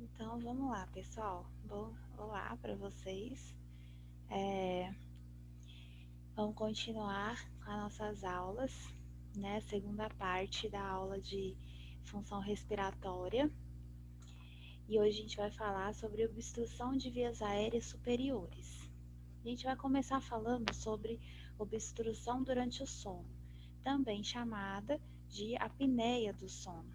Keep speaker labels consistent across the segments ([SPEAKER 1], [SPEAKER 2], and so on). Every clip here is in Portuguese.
[SPEAKER 1] Então vamos lá, pessoal. Olá para vocês. É, Vamos continuar com as nossas aulas, né? Segunda parte da aula de função respiratória. E hoje a gente vai falar sobre obstrução de vias aéreas superiores. A gente vai começar falando sobre obstrução durante o sono, também chamada de apneia do sono.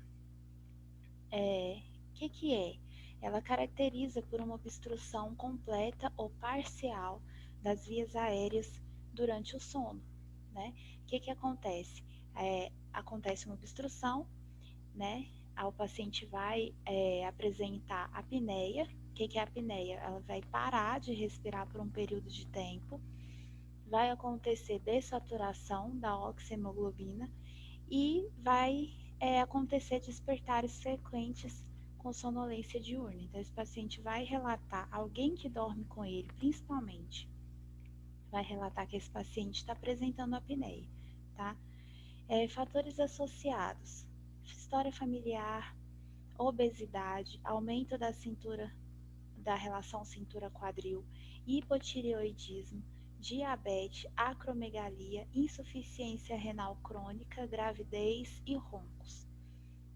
[SPEAKER 1] O que é? Ela caracteriza por uma obstrução completa ou parcial das vias aéreas durante o sono, né? O que acontece? Acontece uma obstrução, né? O paciente vai apresentar apneia. O que é a apneia? Ela vai parar de respirar por um período de tempo, vai acontecer dessaturação da oxihemoglobina e vai acontecer despertares frequentes com sonolência diurna. Então, esse paciente vai relatar, alguém que dorme com ele, principalmente, vai relatar que esse paciente está apresentando apneia, tá? Fatores associados: história familiar, obesidade, aumento da cintura, da relação cintura-quadril, hipotireoidismo, diabetes, acromegalia, insuficiência renal crônica, gravidez e roncos.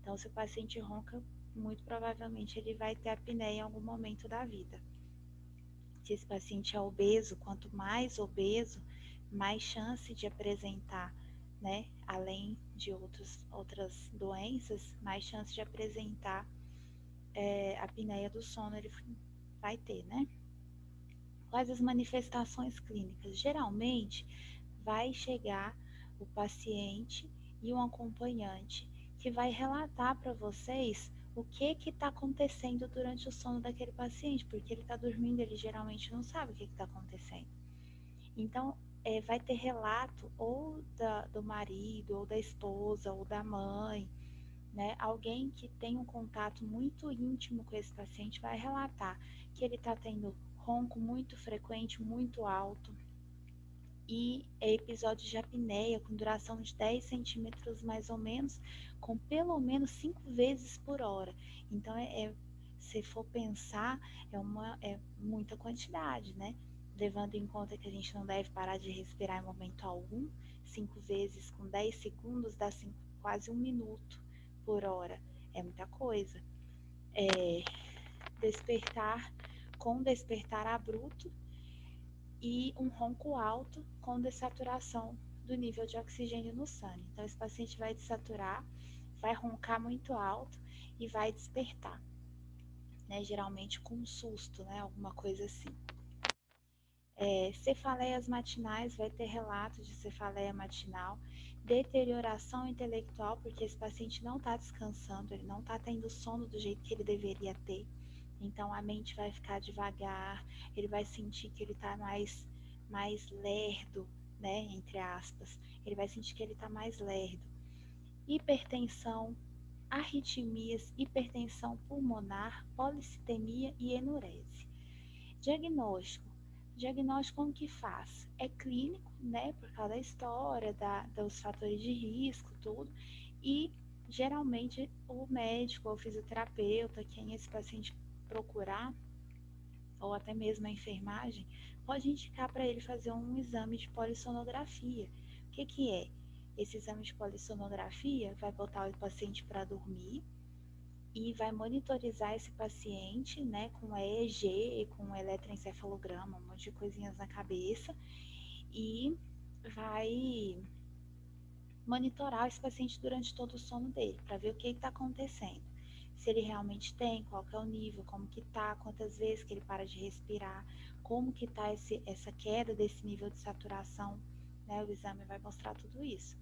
[SPEAKER 1] Então, se o paciente ronca, muito provavelmente ele vai ter apneia em algum momento da vida. Se esse paciente é obeso, quanto mais obeso, mais chance de apresentar, né, além de outras doenças, mais chance de apresentar apneia do sono ele vai ter, né? Quais as manifestações clínicas? Geralmente, vai chegar o paciente e um acompanhante que vai relatar para vocês o que está acontecendo durante o sono daquele paciente, porque ele está dormindo, ele geralmente não sabe o que está acontecendo. Então, vai ter relato ou do marido, ou da esposa, ou da mãe, né? Alguém que tem um contato muito íntimo com esse paciente vai relatar que ele está tendo ronco muito frequente, muito alto, e episódios de apneia com duração de 10 centímetros mais ou menos, com pelo menos 5 vezes por hora. Então, se for pensar, é muita quantidade, né? Levando em conta que a gente não deve parar de respirar em momento algum, 5 vezes com 10 segundos dá quase 1 minuto por hora. É muita coisa. Despertar com despertar abrupto e um ronco alto com dessaturação do nível de oxigênio no sangue. Então, esse paciente vai dessaturar, vai roncar muito alto e vai despertar, né? Geralmente com um susto, né? Alguma coisa assim. Cefaleias matinais, vai ter relato de cefaleia matinal, deterioração intelectual, porque esse paciente não está descansando, ele não está tendo sono do jeito que ele deveria ter. Então a mente vai ficar devagar, ele vai sentir que ele está mais lerdo, né, entre aspas. Ele vai sentir que ele está mais lerdo. Hipertensão, arritmias, hipertensão pulmonar, policitemia e enurese. Diagnóstico. Diagnóstico como que faz? É clínico, né, por causa da história, dos fatores de risco, tudo, e geralmente o médico ou o fisioterapeuta, quem esse paciente procurar, ou até mesmo a enfermagem, pode indicar para ele fazer um exame de polissonografia. O que é? Esse exame de polissonografia vai botar o paciente para dormir e vai monitorizar esse paciente, né, com EEG, com eletroencefalograma, um monte de coisinhas na cabeça, e vai monitorar esse paciente durante todo o sono dele, para ver o que está acontecendo. Se ele realmente tem, qual que é o nível, como que tá, quantas vezes que ele para de respirar, como que tá essa queda desse nível de saturação, né? O exame vai mostrar tudo isso.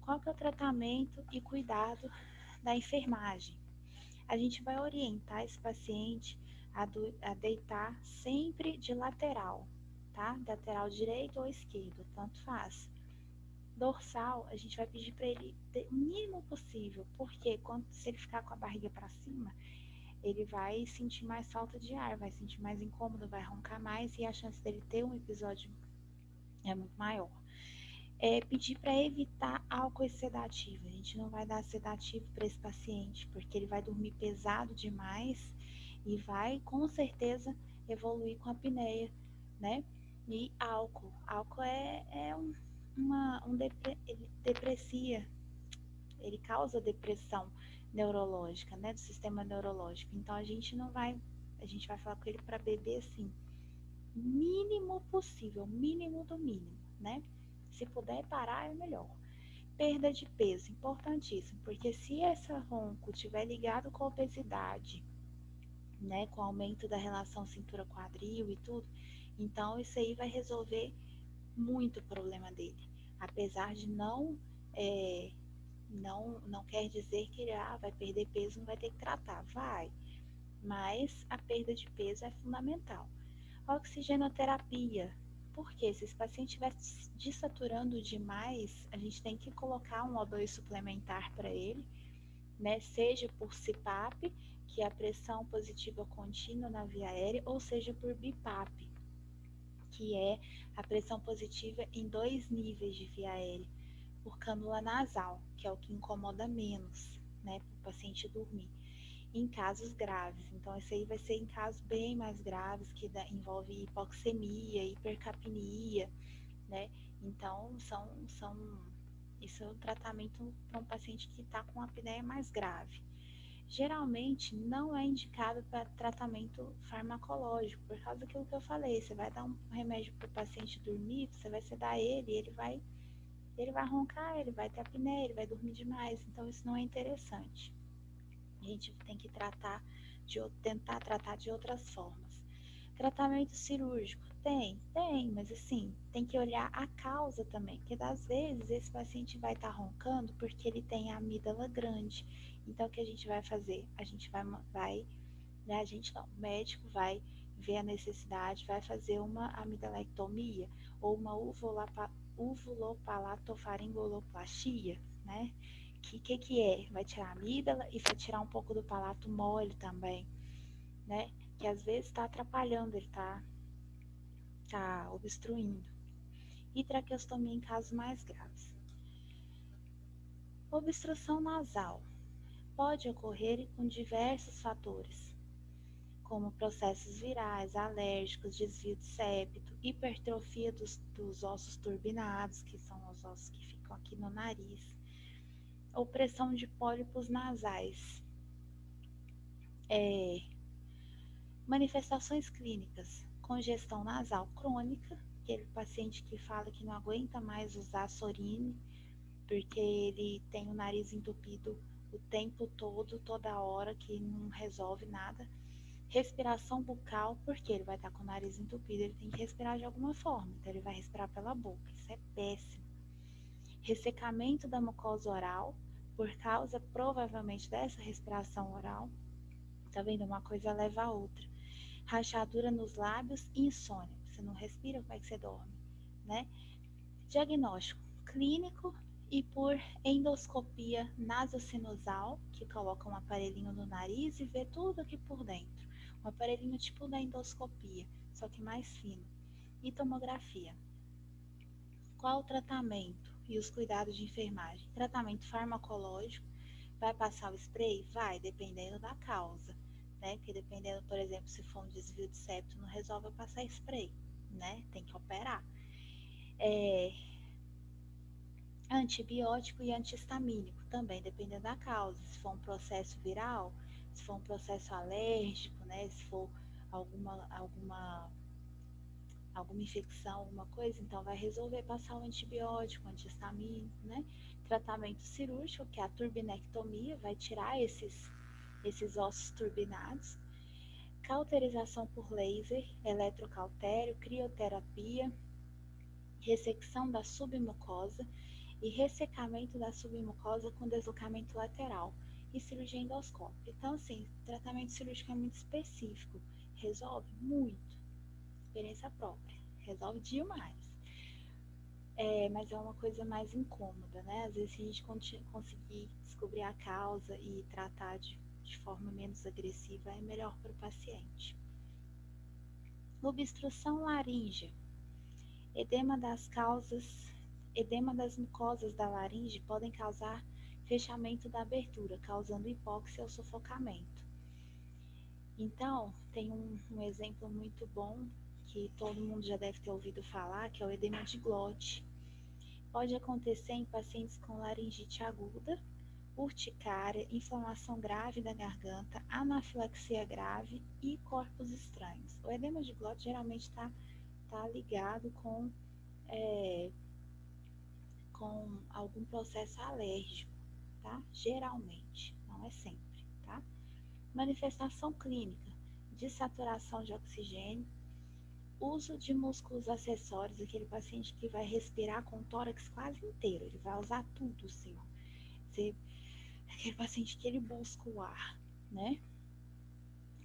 [SPEAKER 1] Qual que é o tratamento e cuidado da enfermagem? A gente vai orientar esse paciente a deitar sempre de lateral, tá? Lateral direito ou esquerdo, tanto faz. Dorsal, a gente vai pedir para ele o mínimo possível, porque se ele ficar com a barriga para cima, ele vai sentir mais falta de ar, vai sentir mais incômodo, vai roncar mais e a chance dele ter um episódio é muito maior. Pedir para evitar álcool e sedativo. A gente não vai dar sedativo para esse paciente, porque ele vai dormir pesado demais e vai com certeza evoluir com a apneia, né? E álcool. Álcool ele deprecia, ele causa depressão neurológica, né? Do sistema neurológico. Então a gente vai falar com ele para beber assim, mínimo possível, mínimo do mínimo, né? Se puder parar, é melhor. Perda de peso, importantíssimo, porque se esse ronco estiver ligado com a obesidade, né, com o aumento da relação cintura-quadril e tudo, então isso aí vai resolver muito o problema dele. Apesar de não quer dizer que ele vai perder peso, não vai ter que tratar, vai, mas a perda de peso é fundamental. Oxigenoterapia, porque se esse paciente estiver desaturando demais, a gente tem que colocar um O2 suplementar para ele, né? Seja por CPAP, que é a pressão positiva contínua na via aérea, ou seja por BIPAP, que é a pressão positiva em 2 níveis de via aérea, por cânula nasal, que é o que incomoda menos, né, para o paciente dormir, em casos graves. Então, esse aí vai ser em casos bem mais graves, que envolve hipoxemia, hipercapnia, né? Então, isso é um tratamento para um paciente que está com apneia mais grave. Geralmente não é indicado para tratamento farmacológico, por causa daquilo que eu falei. Você vai dar um remédio para o paciente dormir, você vai sedar ele vai roncar, ele vai ter apneia, ele vai dormir demais. Então isso não é interessante. A gente tem que tentar tratar de outras formas. Tratamento cirúrgico? Tem, mas assim, tem que olhar a causa também, porque às vezes esse paciente vai estar roncando porque ele tem a amígdala grande. Então, o que a gente vai fazer? A gente né, a gente não, o médico vai ver a necessidade, vai fazer uma amidalectomia ou uma uvulopalatofaringoloplastia, né? Que é? Vai tirar a amígdala e vai tirar um pouco do palato mole também, né? Que às vezes está atrapalhando, ele tá obstruindo. E traqueostomia em casos mais graves. Obstrução nasal pode ocorrer com diversos fatores, como processos virais, alérgicos, desvio de septo, hipertrofia dos ossos turbinados, que são os ossos que ficam aqui no nariz, ou pressão de pólipos nasais. Manifestações clínicas: congestão nasal crônica, aquele paciente que fala que não aguenta mais usar Sorine, porque ele tem o nariz entupido o tempo todo, toda hora, que não resolve nada. Respiração bucal, porque ele vai estar com o nariz entupido, ele tem que respirar de alguma forma, então ele vai respirar pela boca, isso é péssimo. Ressecamento da mucosa oral, por causa provavelmente dessa respiração oral, tá vendo? Uma coisa leva a outra. Rachadura nos lábios e insônia, você não respira, como é que você dorme, né? Diagnóstico clínico e por endoscopia nasosinusal, que coloca um aparelhinho no nariz e vê tudo aqui por dentro. Um aparelhinho tipo da endoscopia, só que mais fino. E tomografia. Qual o tratamento e os cuidados de enfermagem? Tratamento farmacológico. Vai passar o spray? Vai, dependendo da causa, né? Porque dependendo, por exemplo, se for um desvio de septo, não resolve passar spray, né? Tem que operar. Antibiótico e antihistamínico, também dependendo da causa. Se for um processo viral, se for um processo alérgico, né? Se for alguma infecção, alguma coisa, então vai resolver passar o antibiótico, o antihistamínico, né? Tratamento cirúrgico, que é a turbinectomia, vai tirar esses ossos turbinados. Cauterização por laser, eletrocautério, crioterapia, ressecção da submucosa e ressecamento da submucosa com deslocamento lateral e cirurgia endoscópica. Então, assim, tratamento cirúrgico é muito específico, resolve muito, experiência própria, resolve demais. Mas é uma coisa mais incômoda, né? Às vezes, se a gente conseguir descobrir a causa e tratar de forma menos agressiva, é melhor para o paciente. Obstrução laríngea. Edema das mucosas da laringe podem causar fechamento da abertura, causando hipóxia ou sufocamento. Então, tem um exemplo muito bom que todo mundo já deve ter ouvido falar, que é o edema de glote. Pode acontecer em pacientes com laringite aguda, urticária, inflamação grave da garganta, anafilaxia grave e corpos estranhos. O edema de glote geralmente está ligado com algum processo alérgico, tá? Geralmente, não é sempre, tá? Manifestação clínica: desaturação de oxigênio, uso de músculos acessórios, aquele paciente que vai respirar com o tórax quase inteiro, ele vai usar tudo, assim, ó. Aquele paciente que ele busca o ar, né?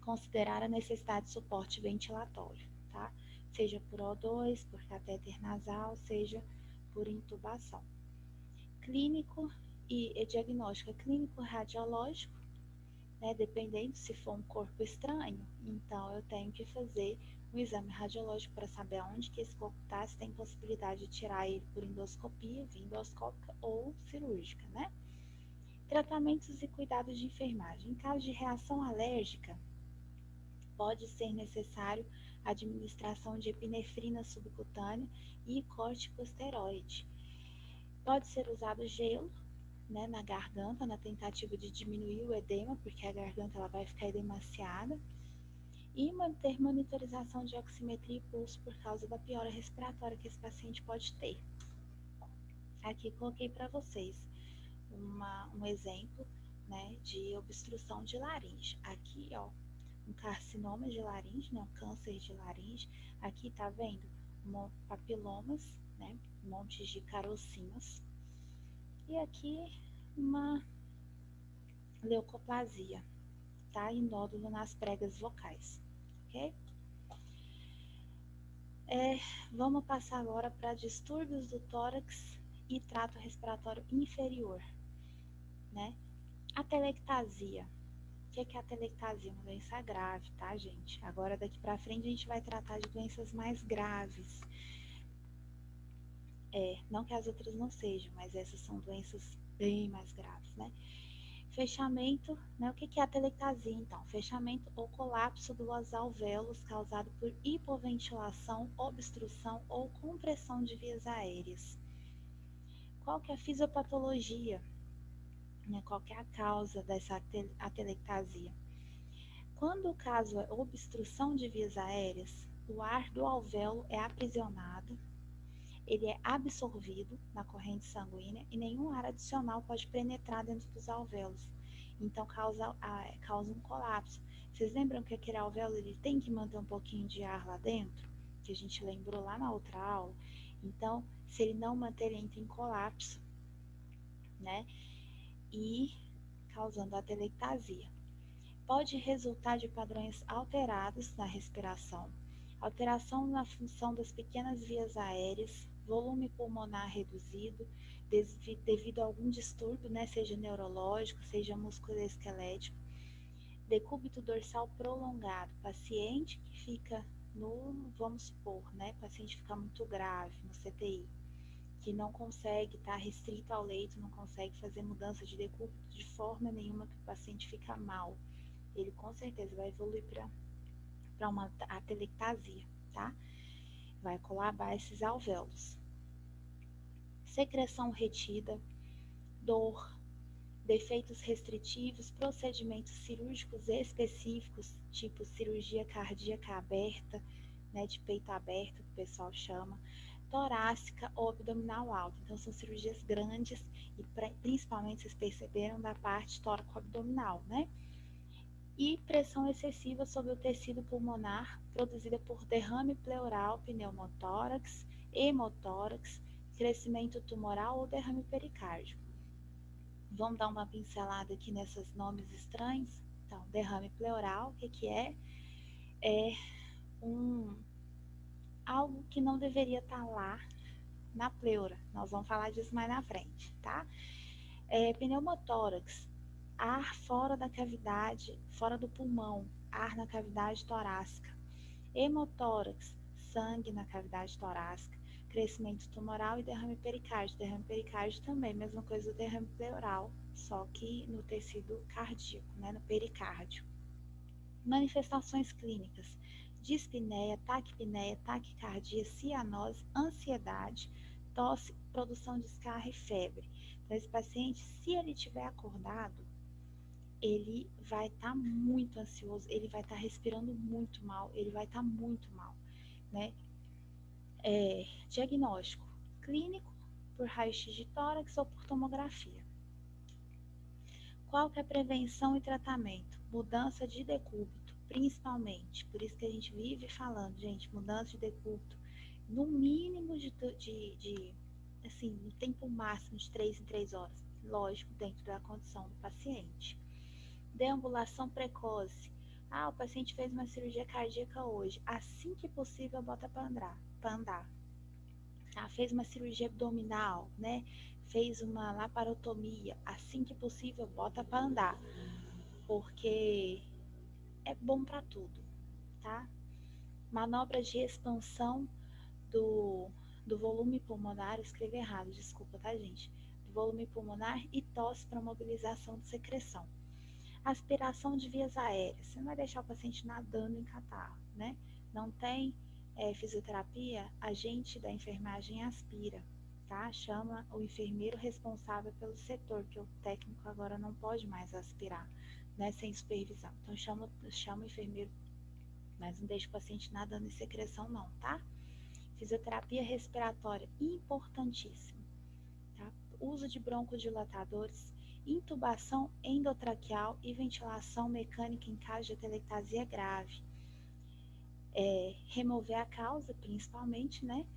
[SPEAKER 1] Considerar a necessidade de suporte ventilatório, tá? Seja por O2, por catéter nasal, seja por intubação. Clínico e diagnóstico clínico radiológico, né? Dependendo se for um corpo estranho, então eu tenho que fazer um exame radiológico para saber aonde que esse corpo está, se tem possibilidade de tirar ele por endoscopia, via endoscópica ou cirúrgica, né? Tratamentos e cuidados de enfermagem. Em caso de reação alérgica, pode ser necessário a administração de epinefrina subcutânea e corticosteroide. Pode ser usado gelo, né, na garganta, na tentativa de diminuir o edema, porque a garganta ela vai ficar edemaciada, e manter monitorização de oximetria e pulso por causa da piora respiratória que esse paciente pode ter. Aqui coloquei para vocês um exemplo, né, de obstrução de laringe. Aqui, ó, um carcinoma de laringe, né, um câncer de laringe. Aqui tá vendo papilomas, né, montes de carocinas. E aqui uma leucoplasia, tá, e nódulo nas pregas vocais, ok? Vamos passar agora para distúrbios do tórax e trato respiratório inferior, né? Atelectasia. O que é a atelectasia? Uma doença grave, tá, gente? Agora, daqui para frente, a gente vai tratar de doenças mais graves. Não que as outras não sejam, mas essas são doenças bem mais graves, né? Fechamento, né? O que é a atelectasia, então? Fechamento ou colapso dos alvéolos causado por hipoventilação, obstrução ou compressão de vias aéreas. Qual que é a fisiopatologia? Né? Qual que é a causa dessa atelectasia? Quando o caso é obstrução de vias aéreas, o ar do alvéolo é aprisionado, ele é absorvido na corrente sanguínea e nenhum ar adicional pode penetrar dentro dos alvéolos. Então causa um colapso. Vocês lembram que aquele alvéolo ele tem que manter um pouquinho de ar lá dentro? Que a gente lembrou lá na outra aula. Então, se ele não manter, ele entra em colapso, né? E causando atelectasia. Pode resultar de padrões alterados na respiração, alteração na função das pequenas vias aéreas, volume pulmonar reduzido, devido a algum distúrbio, né, seja neurológico, seja musculoesquelético, decúbito dorsal prolongado, paciente que fica vamos supor, né, paciente fica muito grave no CTI, que não consegue estar restrito ao leito, não consegue fazer mudança de decúbito de forma nenhuma, que o paciente fica mal. Ele com certeza vai evoluir para uma atelectasia, tá? Vai colabar esses alvéolos. Secreção retida, dor, defeitos restritivos, procedimentos cirúrgicos específicos, tipo cirurgia cardíaca aberta, né, de peito aberto, que o pessoal chama, torácica ou abdominal alto. Então, são cirurgias grandes e principalmente, vocês perceberam, da parte tóraco-abdominal, né? E pressão excessiva sobre o tecido pulmonar produzida por derrame pleural, pneumotórax, hemotórax, crescimento tumoral ou derrame pericárdico. Vamos dar uma pincelada aqui nesses nomes estranhos? Então, derrame pleural, o que é? É algo que não deveria estar lá na pleura. Nós vamos falar disso mais na frente, tá? Pneumotórax, ar fora da cavidade, fora do pulmão, ar na cavidade torácica. Hemotórax, sangue na cavidade torácica, crescimento tumoral e derrame pericárdio. Derrame pericárdio também, mesma coisa do derrame pleural, só que no tecido cardíaco, né, no pericárdio. Manifestações clínicas: dispneia, taquipneia, taquicardia, cianose, ansiedade, tosse, produção de escarro e febre. Então, esse paciente, se ele estiver acordado, ele vai estar muito ansioso, ele vai estar respirando muito mal, ele vai estar muito mal, né? Diagnóstico clínico por raio-x de tórax ou por tomografia. Qual que é a prevenção e tratamento? Mudança de decúbito, principalmente. Por isso que a gente vive falando, gente, mudança de decúbito, no mínimo assim, no tempo máximo de 3 em 3 horas. Lógico, dentro da condição do paciente. Deambulação precoce. O paciente fez uma cirurgia cardíaca hoje. Assim que possível, bota para andar. Fez uma cirurgia abdominal, né? Fez uma laparotomia. Assim que possível, bota para andar. Porque é bom para tudo, tá? Manobras de expansão do volume pulmonar, eu escrevi errado, desculpa, tá, gente? Do volume pulmonar e tosse para mobilização de secreção. Aspiração de vias aéreas, você não vai deixar o paciente nadando em catarro, né? Não tem fisioterapia, a gente da enfermagem aspira, tá? Chama o enfermeiro responsável pelo setor, que o técnico agora não pode mais aspirar, né? Sem supervisão. Então chama o enfermeiro, mas não deixa o paciente nadando em secreção não, tá? Fisioterapia respiratória, importantíssimo, tá? Uso de broncodilatadores, intubação endotraqueal e ventilação mecânica em caso de atelectasia grave. Remover a causa, principalmente, né?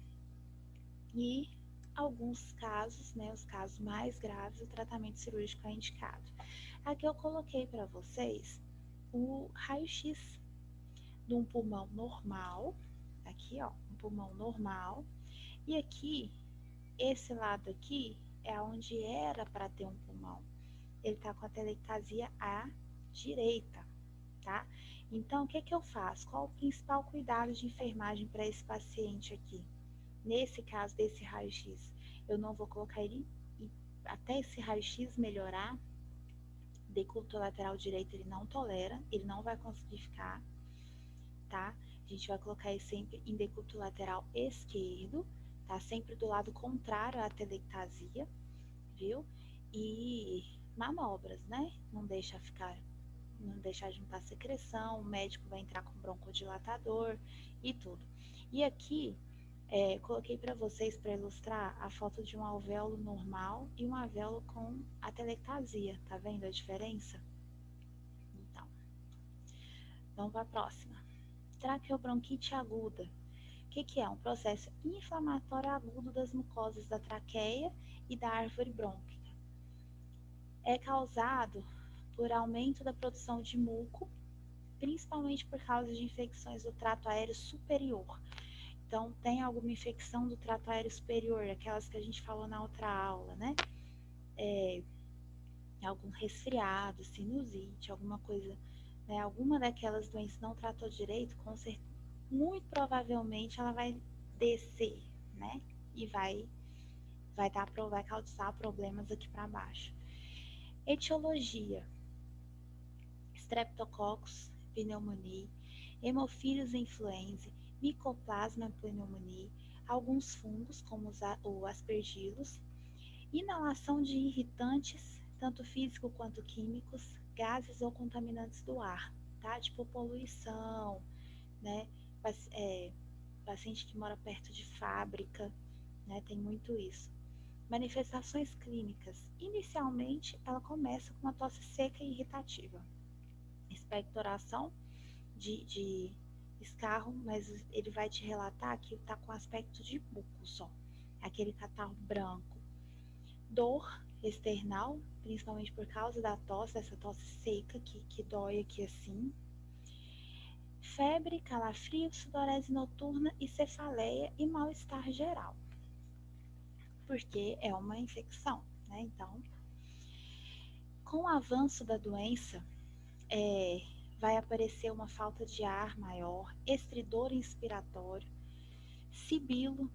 [SPEAKER 1] E alguns casos, né, os casos mais graves, o tratamento cirúrgico é indicado. Aqui eu coloquei para vocês o raio-x de um pulmão normal, aqui ó, um pulmão normal, e aqui, esse lado aqui é onde era para ter um pulmão. Ele está com a atelectasia à direita, tá? Então, o que eu faço? Qual o principal cuidado de enfermagem para esse paciente aqui? Nesse caso desse raio-x, eu não vou colocar ele até esse raio-x melhorar. Decúbito lateral direito ele não tolera, ele não vai conseguir ficar, tá? A gente vai colocar ele sempre em decúbito lateral esquerdo, tá? Sempre do lado contrário à atelectasia, viu? E manobras, né? Não deixar juntar secreção, o médico vai entrar com broncodilatador e tudo. E aqui, coloquei para vocês, para ilustrar, a foto de um alvéolo normal e um alvéolo com atelectasia. Tá vendo a diferença? Então, vamos para a próxima. Traqueobronquite aguda. O que é? Um processo inflamatório agudo das mucosas da traqueia e da árvore brônquica. É causado por aumento da produção de muco, principalmente por causa de infecções do trato aéreo superior. Então, tem alguma infecção do trato aéreo superior, aquelas que a gente falou na outra aula, né? Algum resfriado, sinusite, alguma coisa, né? Alguma daquelas doenças não tratou direito, muito provavelmente ela vai descer, né? E vai causar problemas aqui para baixo. Etiologia: Streptococcus pneumoniae, Haemophilus influenzae, Mycoplasma pneumoniae, alguns fungos, como o aspergillus, inalação de irritantes, tanto físicos quanto químicos, gases ou contaminantes do ar, tá? Tipo poluição, né? Paciente que mora perto de fábrica, né? Tem muito isso. Manifestações clínicas. Inicialmente, ela começa com uma tosse seca e irritativa. Expectoração de escarro, mas ele vai te relatar que está com aspecto de buco só, aquele catarro branco. Dor external, principalmente por causa da tosse, essa tosse seca que dói aqui assim. Febre, calafrio, sudorese noturna e cefaleia e mal-estar geral, porque é uma infecção, né? Então, com o avanço da doença, vai aparecer uma falta de ar maior, estridor inspiratório, sibilo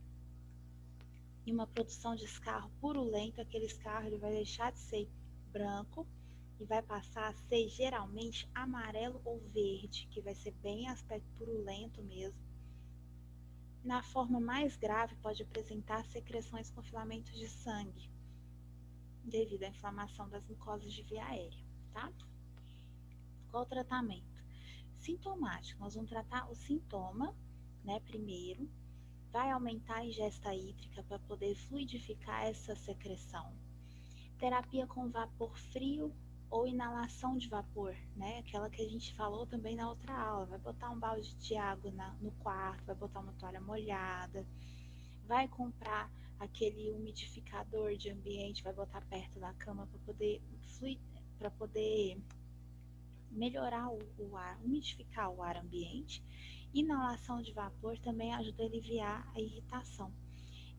[SPEAKER 1] e uma produção de escarro purulento. Aquele escarro ele vai deixar de ser branco, e vai passar a ser geralmente amarelo ou verde, que vai ser bem aspecto purulento mesmo. Na forma mais grave, pode apresentar secreções com filamentos de sangue, devido à inflamação das mucosas de via aérea, tá? Qual o tratamento? Sintomático, nós vamos tratar o sintoma, né, primeiro, vai aumentar a ingesta hídrica para poder fluidificar essa secreção. Terapia com vapor frio ou inalação de vapor, né? Aquela que a gente falou também na outra aula. Vai botar um balde de água no quarto, vai botar uma toalha molhada, vai comprar aquele umidificador de ambiente, vai botar perto da cama para poder melhorar o ar, umidificar o ar ambiente. Inalação de vapor também ajuda a aliviar a irritação.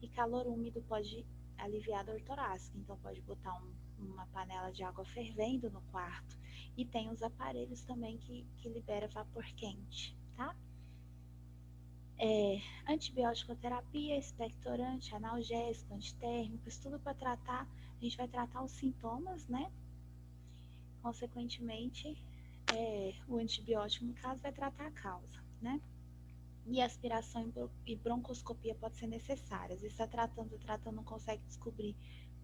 [SPEAKER 1] E calor úmido pode aliviar a dor torácica, então pode botar uma panela de água fervendo no quarto. E tem os aparelhos também que libera vapor quente, tá? Antibiótico terapia, expectorante, analgésico, antitérmico, isso tudo para tratar, a gente vai tratar os sintomas, né? Consequentemente, o antibiótico, no caso, vai tratar a causa, né? E aspiração e broncoscopia pode ser necessárias. E está tratando, não consegue descobrir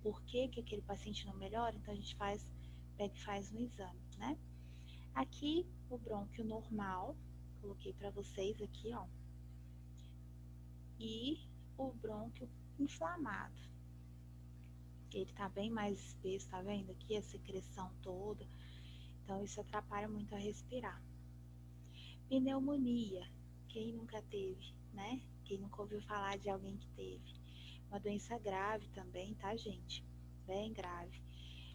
[SPEAKER 1] por que aquele paciente não melhora, então a gente pega e faz um exame, né? Aqui, o brônquio normal, coloquei para vocês aqui, ó. E o brônquio inflamado. Ele tá bem mais espesso, tá vendo aqui a secreção toda? Então isso atrapalha muito a respirar. Pneumonia, quem nunca teve, né? Quem nunca ouviu falar de alguém que teve? Uma doença grave também, tá, gente? Bem grave.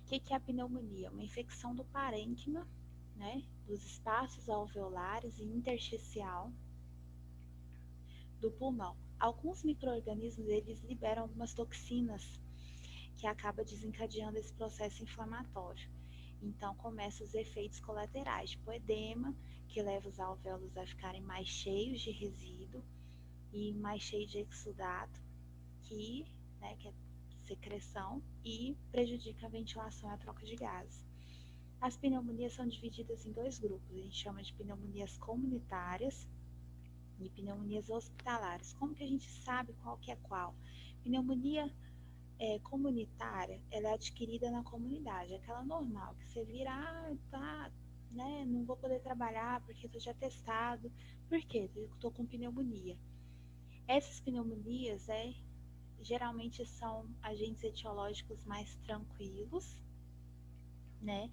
[SPEAKER 1] O que é a pneumonia? Uma infecção do parênquima, né? Dos espaços alveolares e intersticial do pulmão. Alguns micro-organismos, eles liberam algumas toxinas que acaba desencadeando esse processo inflamatório. Então começam os efeitos colaterais, tipo edema, que leva os alvéolos a ficarem mais cheios de resíduo e mais cheios de exudato, que é secreção, e prejudica a ventilação e a troca de gases. As pneumonias são divididas em dois grupos, a gente chama de pneumonias comunitárias e pneumonias hospitalares. Como que a gente sabe qual que é qual? Pneumonia comunitária, ela é adquirida na comunidade, aquela normal, que você vira, tá, né, não vou poder trabalhar porque estou já testado. Por quê? Estou com pneumonia. Essas pneumonias, geralmente são agentes etiológicos mais tranquilos, né,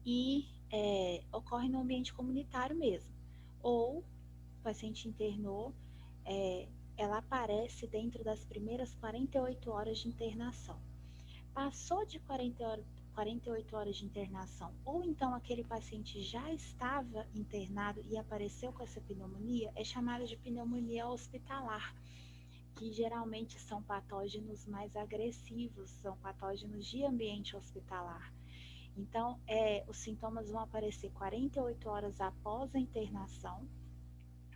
[SPEAKER 1] e ocorre no ambiente comunitário mesmo. Ou o paciente internou, ela aparece dentro das primeiras 48 horas de internação. Passou de 48 horas de internação, ou então aquele paciente já estava internado e apareceu com essa pneumonia, é chamada de pneumonia hospitalar, que geralmente são patógenos mais agressivos, são patógenos de ambiente hospitalar. Então, os sintomas vão aparecer 48 horas após a internação,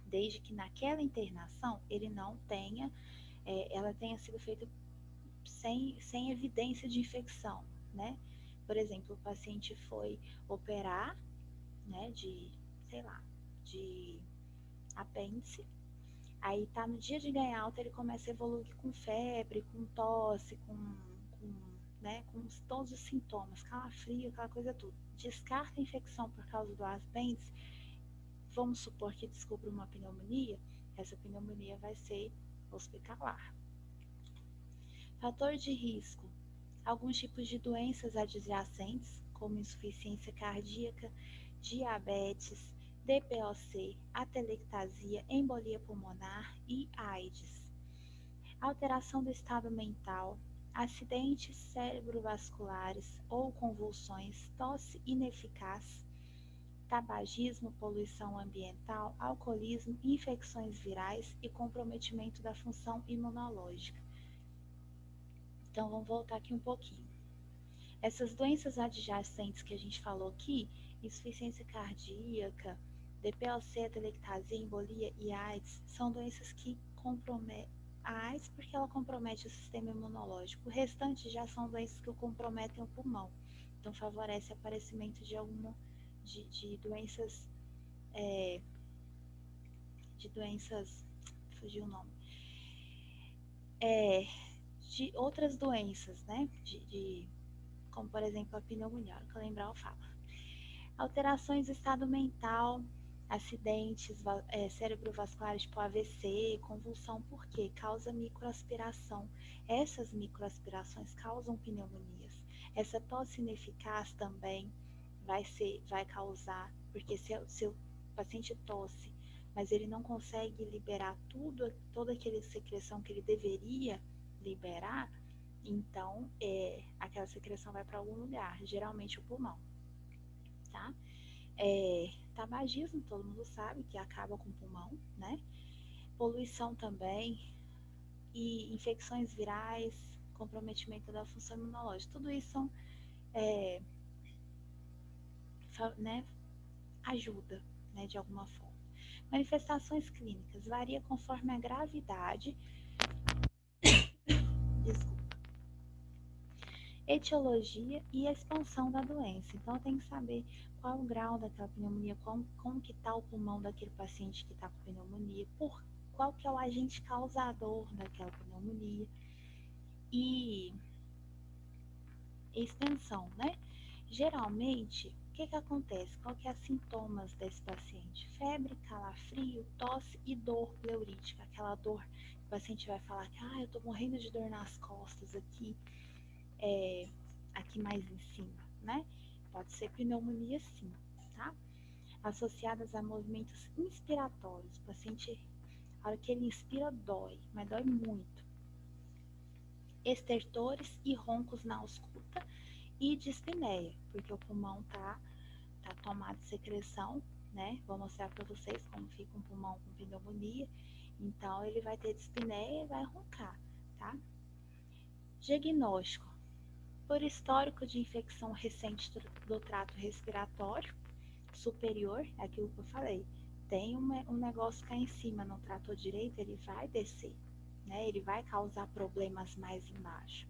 [SPEAKER 1] desde que naquela internação ele não tenha, ela tenha sido feita sem evidência de infecção, né? Por exemplo, o paciente foi operar, né, sei lá, de apêndice, aí tá no dia de ganhar alta, ele começa a evoluir com febre, com tosse, né, com todos os sintomas, calafrio, aquela coisa tudo. Descarta a infecção por causa do apêndice, vamos supor que descubra uma pneumonia, essa pneumonia vai ser hospitalar. Fator de risco: alguns tipos de doenças adjacentes, como insuficiência cardíaca, diabetes, DPOC, atelectasia, embolia pulmonar e AIDS. Alteração do estado mental, acidentes cerebrovasculares ou convulsões, tosse ineficaz, tabagismo, poluição ambiental, alcoolismo, infecções virais e comprometimento da função imunológica. Então, vamos voltar aqui um pouquinho. Essas doenças adjacentes que a gente falou aqui, insuficiência cardíaca, DPOC, atelectasia, embolia e AIDS, são doenças que comprometem a AIDS porque ela compromete o sistema imunológico. O restante já são doenças que comprometem o pulmão. então favorece o aparecimento de doenças, fugiu o nome, de outras doenças, né, como por exemplo a pneumonia, a hora que eu lembrar eu falo. Alterações do estado mental, acidentes cerebrovasculares, tipo AVC, convulsão, por quê? Causa microaspiração. Essas microaspirações causam pneumonias. Essa tosse ineficaz também vai causar, porque se o paciente tosse, mas ele não consegue liberar toda aquela secreção que ele deveria liberar, então aquela secreção vai para algum lugar, geralmente o pulmão, tá? Tabagismo, todo mundo sabe que acaba com o pulmão, né? Poluição também, e infecções virais, comprometimento da função imunológica, tudo isso são, né, ajuda, né, de alguma forma. Manifestações clínicas varia conforme a gravidade, desculpa, etiologia e a expansão da doença. Então, tem que saber qual o grau daquela pneumonia, como que está o pulmão daquele paciente que está com pneumonia, qual que é o agente causador daquela pneumonia e extensão, né? Geralmente, o que acontece? Qual que é os sintomas desse paciente? Febre, calafrio, tosse e dor pleurítica, aquela dor que o paciente vai falar que eu tô morrendo de dor nas costas aqui, aqui mais em cima, né? Pode ser pneumonia sim, tá? Associadas a movimentos inspiratórios. O paciente, a hora que ele inspira, dói, mas dói muito. Estertores e roncos na ausculta e dispneia, porque o pulmão tá tomado de secreção, né? Vou mostrar para vocês como fica um pulmão com pneumonia. Então, ele vai ter dispneia e vai roncar, tá? Diagnóstico. Por histórico de infecção recente do trato respiratório superior, é aquilo que eu falei, tem um negócio cá em cima, não tratou direito, ele vai descer, né? Ele vai causar problemas mais embaixo.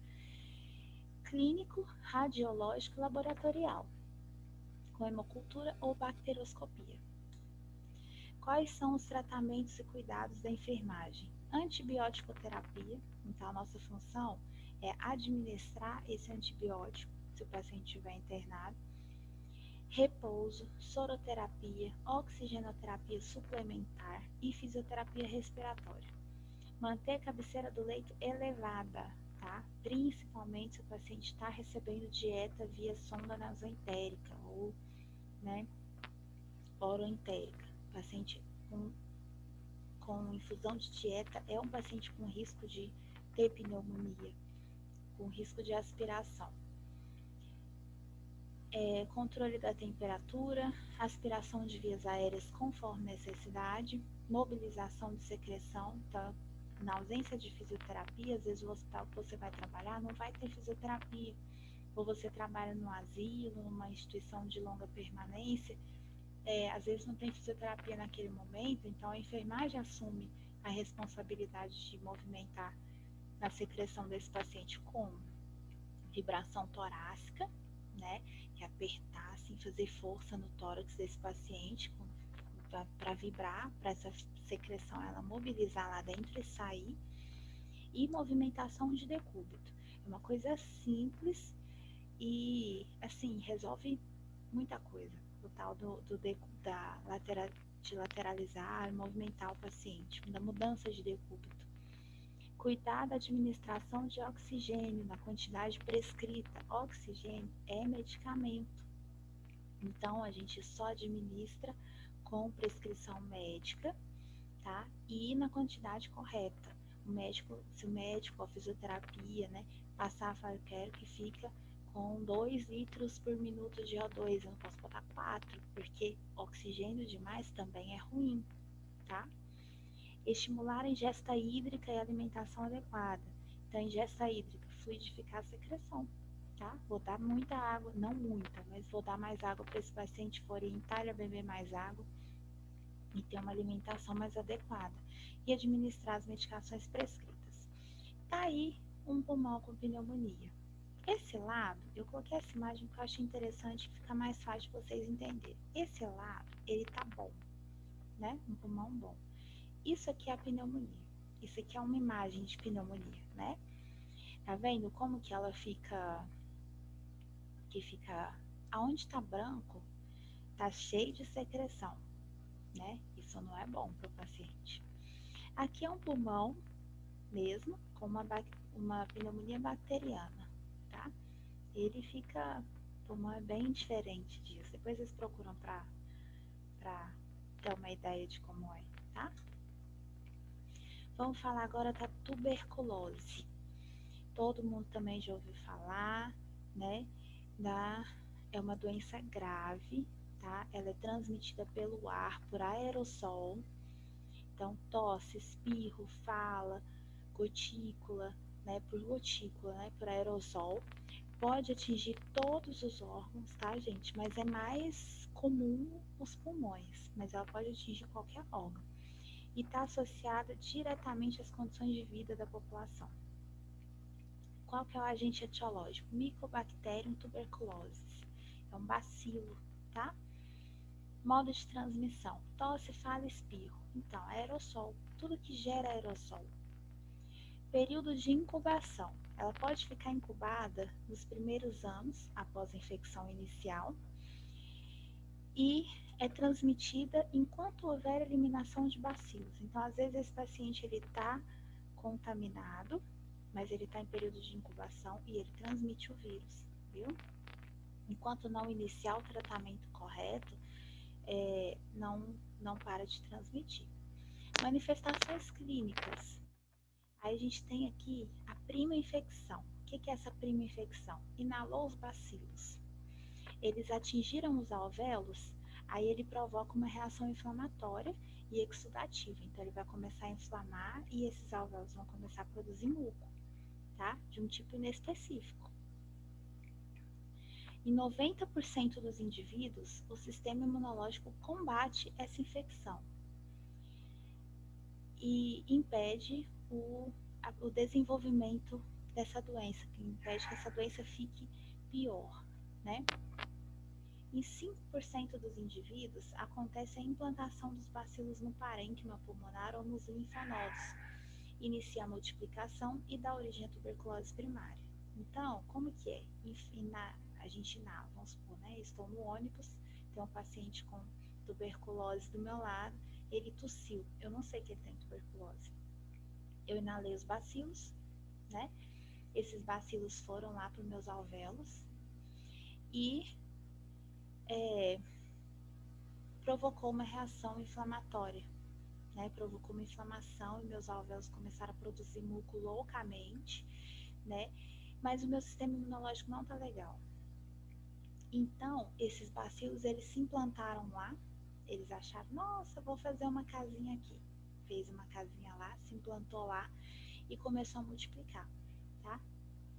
[SPEAKER 1] Clínico, radiológico, laboratorial, com hemocultura ou bacteroscopia. Quais são os tratamentos e cuidados da enfermagem? Antibiótico-terapia, então a nossa função é administrar esse antibiótico, se o paciente estiver internado. Repouso, soroterapia, oxigenoterapia suplementar e fisioterapia respiratória. Manter a cabeceira do leito elevada, tá? Principalmente se o paciente está recebendo dieta via sonda nasoentérica ou, né, oroentérica. O paciente com infusão de dieta é um paciente com risco de ter pneumonia, com risco de aspiração. Controle da temperatura, aspiração de vias aéreas conforme necessidade, mobilização de secreção. Então, na ausência de fisioterapia, às vezes o hospital que você vai trabalhar não vai ter fisioterapia, ou você trabalha num asilo, numa instituição de longa permanência, às vezes não tem fisioterapia naquele momento, então a enfermagem assume a responsabilidade de movimentar na secreção desse paciente com vibração torácica, né, que é apertar, assim, fazer força no tórax desse paciente para vibrar, para essa secreção ela mobilizar lá dentro e sair, e movimentação de decúbito. É uma coisa simples e, assim, resolve muita coisa. O tal de lateralizar, movimentar o paciente, da mudança de decúbito. Cuidar da administração de oxigênio na quantidade prescrita. Oxigênio é medicamento, então a gente só administra com prescrição médica, tá? E na quantidade correta. Se o médico, a fisioterapia, né, passar, fala, eu quero que fica com 2 litros por minuto de O2, eu não posso botar 4, porque oxigênio demais também é ruim, tá? Estimular a ingesta hídrica e alimentação adequada. Então, ingesta hídrica, fluidificar a secreção, tá? Vou dar muita água, não muita, mas vou dar mais água para esse paciente, for orientar ele a beber mais água e ter uma alimentação mais adequada. E administrar as medicações prescritas. Tá aí um pulmão com pneumonia. Esse lado, eu coloquei essa imagem porque eu achei interessante, fica mais fácil de vocês entenderem. Esse lado, ele tá bom, né? Um pulmão bom. Isso aqui é a pneumonia. Isso aqui é uma imagem de pneumonia, né? Tá vendo como que ela fica, aonde tá branco, tá cheio de secreção, né? Isso não é bom para o paciente. Aqui é um pulmão mesmo, com uma pneumonia bacteriana, tá? Ele fica, o pulmão é bem diferente disso. Depois vocês procuram para ter uma ideia de como é, tá? Vamos falar agora da tuberculose. Todo mundo também já ouviu falar, né? É uma doença grave, tá? Ela é transmitida pelo ar, por aerossol. Então, tosse, espirro, fala, gotícula, né? Por gotícula, né? Por aerossol. Pode atingir todos os órgãos, tá, gente? Mas é mais comum os pulmões, mas ela pode atingir qualquer órgão. E está associada diretamente às condições de vida da população. Qual que é o agente etiológico? Mycobacterium tuberculosis. É um bacilo, tá? Modo de transmissão: tosse, fala, espirro. Então, aerossol, tudo que gera aerossol. Período de incubação: ela pode ficar incubada nos primeiros anos após a infecção inicial e é transmitida enquanto houver eliminação de bacilos. Então, às vezes esse paciente ele está contaminado, mas ele está em período de incubação e ele transmite o vírus, viu? Enquanto não iniciar o tratamento correto, não para de transmitir. Manifestações clínicas. Aí a gente tem aqui a prima infecção. O que é essa prima infecção? Inalou os bacilos. Eles atingiram os alvéolos, aí ele provoca uma reação inflamatória e exudativa. Então ele vai começar a inflamar e esses alvéolos vão começar a produzir muco, tá? De um tipo inespecífico. Em 90% dos indivíduos, o sistema imunológico combate essa infecção e impede o desenvolvimento dessa doença, que impede que essa doença fique pior, né? Em 5% dos indivíduos, acontece a implantação dos bacilos no parênquima pulmonar ou nos linfonodos, inicia a multiplicação e dá origem à tuberculose primária. Então, como que é? A gente inala, vamos supor, né? Estou no ônibus, tem um paciente com tuberculose do meu lado, ele tossiu, eu não sei que ele tem tuberculose. Eu inalei os bacilos, né? Esses bacilos foram lá para os meus alvéolos e provocou uma reação inflamatória, né? Provocou uma inflamação e meus alvéolos começaram a produzir muco loucamente, né? Mas o meu sistema imunológico não tá legal. Então, esses bacilos, eles se implantaram lá, eles acharam, nossa, vou fazer uma casinha aqui. Fez uma casinha lá, se implantou lá e começou a multiplicar, tá?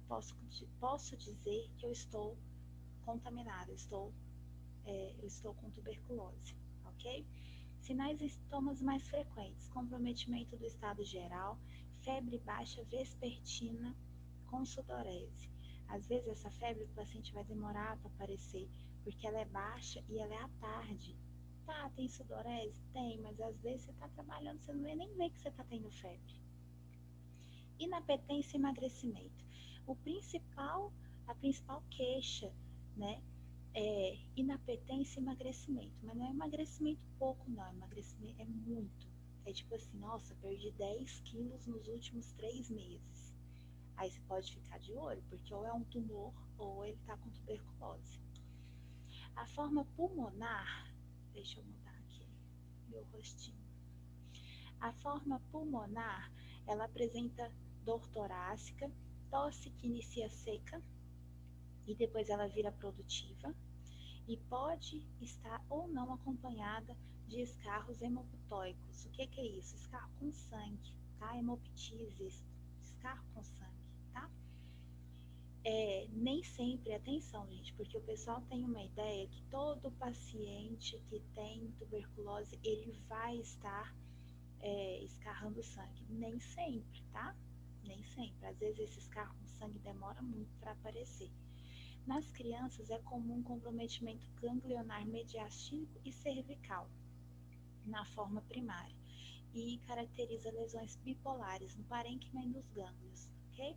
[SPEAKER 1] Posso dizer que eu estou contaminada, eu estou com tuberculose, ok? Sinais e sintomas mais frequentes: comprometimento do estado geral, febre baixa vespertina com sudorese. Às vezes essa febre o paciente vai demorar para aparecer, porque ela é baixa e ela é à tarde. Tá, tem sudorese? Tem, mas às vezes você está trabalhando, você não nem vê que você está tendo febre. Inapetência e emagrecimento. A principal queixa, né, é inapetência e emagrecimento, mas não é emagrecimento pouco, não, emagrecimento é muito. É tipo assim, nossa, perdi 10 quilos nos últimos 3 meses. Aí você pode ficar de olho, porque ou é um tumor ou ele está com tuberculose. A forma pulmonar, deixa eu mudar aqui meu rostinho. A forma pulmonar, ela apresenta dor torácica, tosse que inicia seca e depois ela vira produtiva e pode estar ou não acompanhada de escarros hemoptóicos. O que é isso? Escarro com sangue, tá? Hemoptise, escarro com sangue, tá? Nem sempre, atenção, gente, porque o pessoal tem uma ideia que todo paciente que tem tuberculose, ele vai estar escarrando sangue. Nem sempre, tá? Nem sempre. Às vezes esse escarro com sangue demora muito para aparecer. Nas crianças é comum comprometimento ganglionar mediastínico e cervical na forma primária e caracteriza lesões bipolares no parênquima e nos gânglios, ok?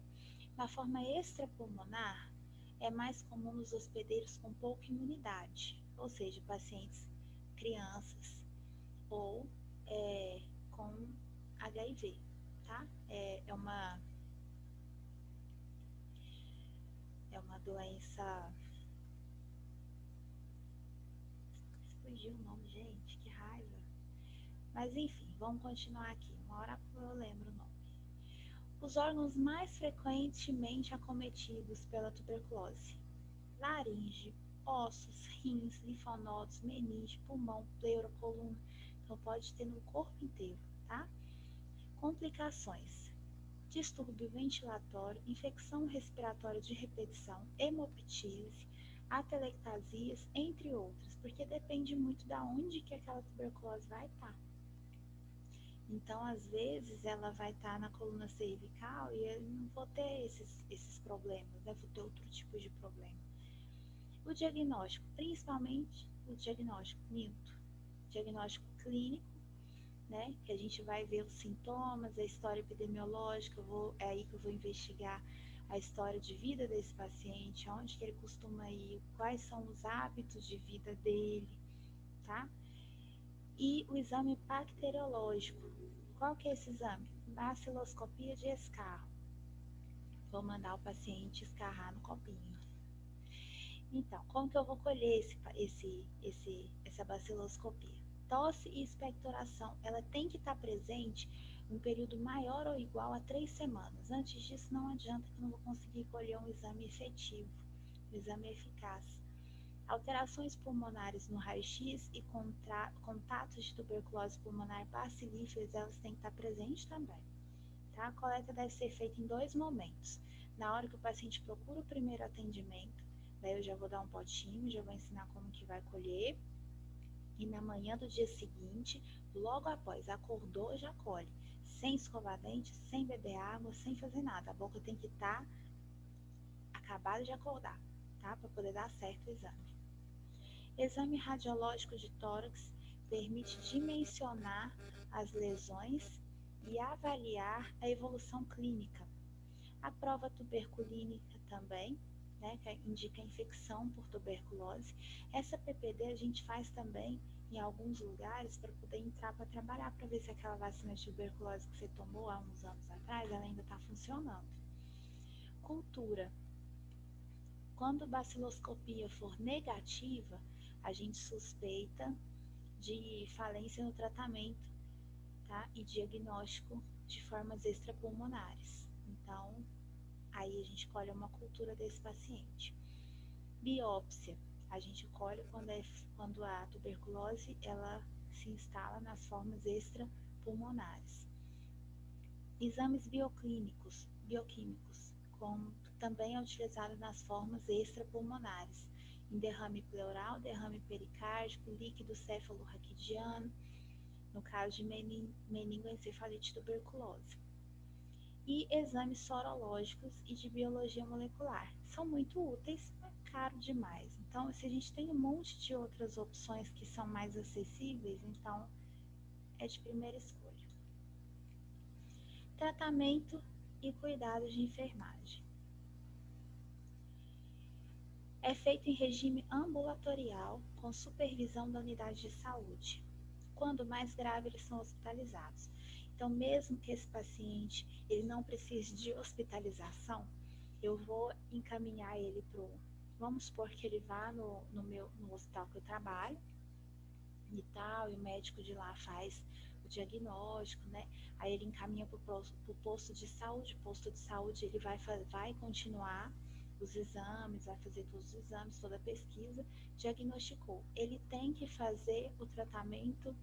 [SPEAKER 1] Na forma extrapulmonar, é mais comum nos hospedeiros com pouca imunidade, ou seja, pacientes crianças ou com HIV, tá? É uma doença. Fugiu o nome, gente, que raiva. Mas enfim, vamos continuar aqui. Uma hora eu lembro o nome. Os órgãos mais frequentemente acometidos pela tuberculose: laringe, ossos, rins, linfonodos, meninge, pulmão, pleura, coluna. Então pode ter no corpo inteiro, tá? Complicações: distúrbio ventilatório, infecção respiratória de repetição, hemoptise, atelectasias, entre outras, porque depende muito da onde que aquela tuberculose vai estar. Então, às vezes, ela vai estar na coluna cervical e eu não vou ter esses problemas, né? Vou ter outro tipo de problema. O diagnóstico, principalmente o diagnóstico diagnóstico clínico, né? Que a gente vai ver os sintomas, a história epidemiológica, é aí que eu vou investigar a história de vida desse paciente, onde que ele costuma ir, quais são os hábitos de vida dele, tá? E o exame bacteriológico. Qual que é esse exame? Baciloscopia de escarro. Vou mandar o paciente escarrar no copinho. Então, como que eu vou colher essa baciloscopia? Tosse e expectoração, ela tem que estar presente um período maior ou igual a 3 semanas. Antes disso, não adianta que eu não vou conseguir colher um exame efetivo, um exame eficaz. Alterações pulmonares no raio-x e contatos de tuberculose pulmonar bacilíferas, elas têm que estar presentes também. Tá? A coleta deve ser feita em 2 momentos. Na hora que o paciente procura o primeiro atendimento, daí eu já vou dar um potinho, já vou ensinar como que vai colher. E na manhã do dia seguinte, logo após, acordou, já colhe. Sem escovar dente, sem beber água, sem fazer nada. A boca tem que estar acabada de acordar, tá? Para poder dar certo o exame. Exame radiológico de tórax permite dimensionar as lesões e avaliar a evolução clínica. A prova tuberculínica também, né, que indica a infecção por tuberculose. Essa PPD a gente faz também em alguns lugares para poder entrar para trabalhar, para ver se aquela vacina de tuberculose que você tomou há uns anos atrás, ela ainda está funcionando. Cultura. Quando a baciloscopia for negativa, a gente suspeita de falência no tratamento, tá? E diagnóstico de formas extrapulmonares. Então, aí a gente colhe uma cultura desse paciente. Biópsia. A gente colhe quando a tuberculose ela se instala nas formas extrapulmonares. Exames bioquímicos, também é utilizado nas formas extrapulmonares, em derrame pleural, derrame pericárdico, líquido cefalorraquidiano, no caso de meningoencefalite tuberculose. E exames sorológicos e de biologia molecular. São muito úteis, mas caro demais. Então, se a gente tem um monte de outras opções que são mais acessíveis, então é de primeira escolha. Tratamento e cuidados de enfermagem. É feito em regime ambulatorial, com supervisão da unidade de saúde. Quando mais grave, eles são hospitalizados. Então, mesmo que esse paciente ele não precise de hospitalização, eu vou encaminhar ele para vamos supor que ele vá no hospital que eu trabalho e tal, e o médico de lá faz o diagnóstico, né? Aí ele encaminha para o posto de saúde. O posto de saúde ele vai continuar os exames, vai fazer todos os exames, toda a pesquisa, diagnosticou. Ele tem que fazer o tratamento,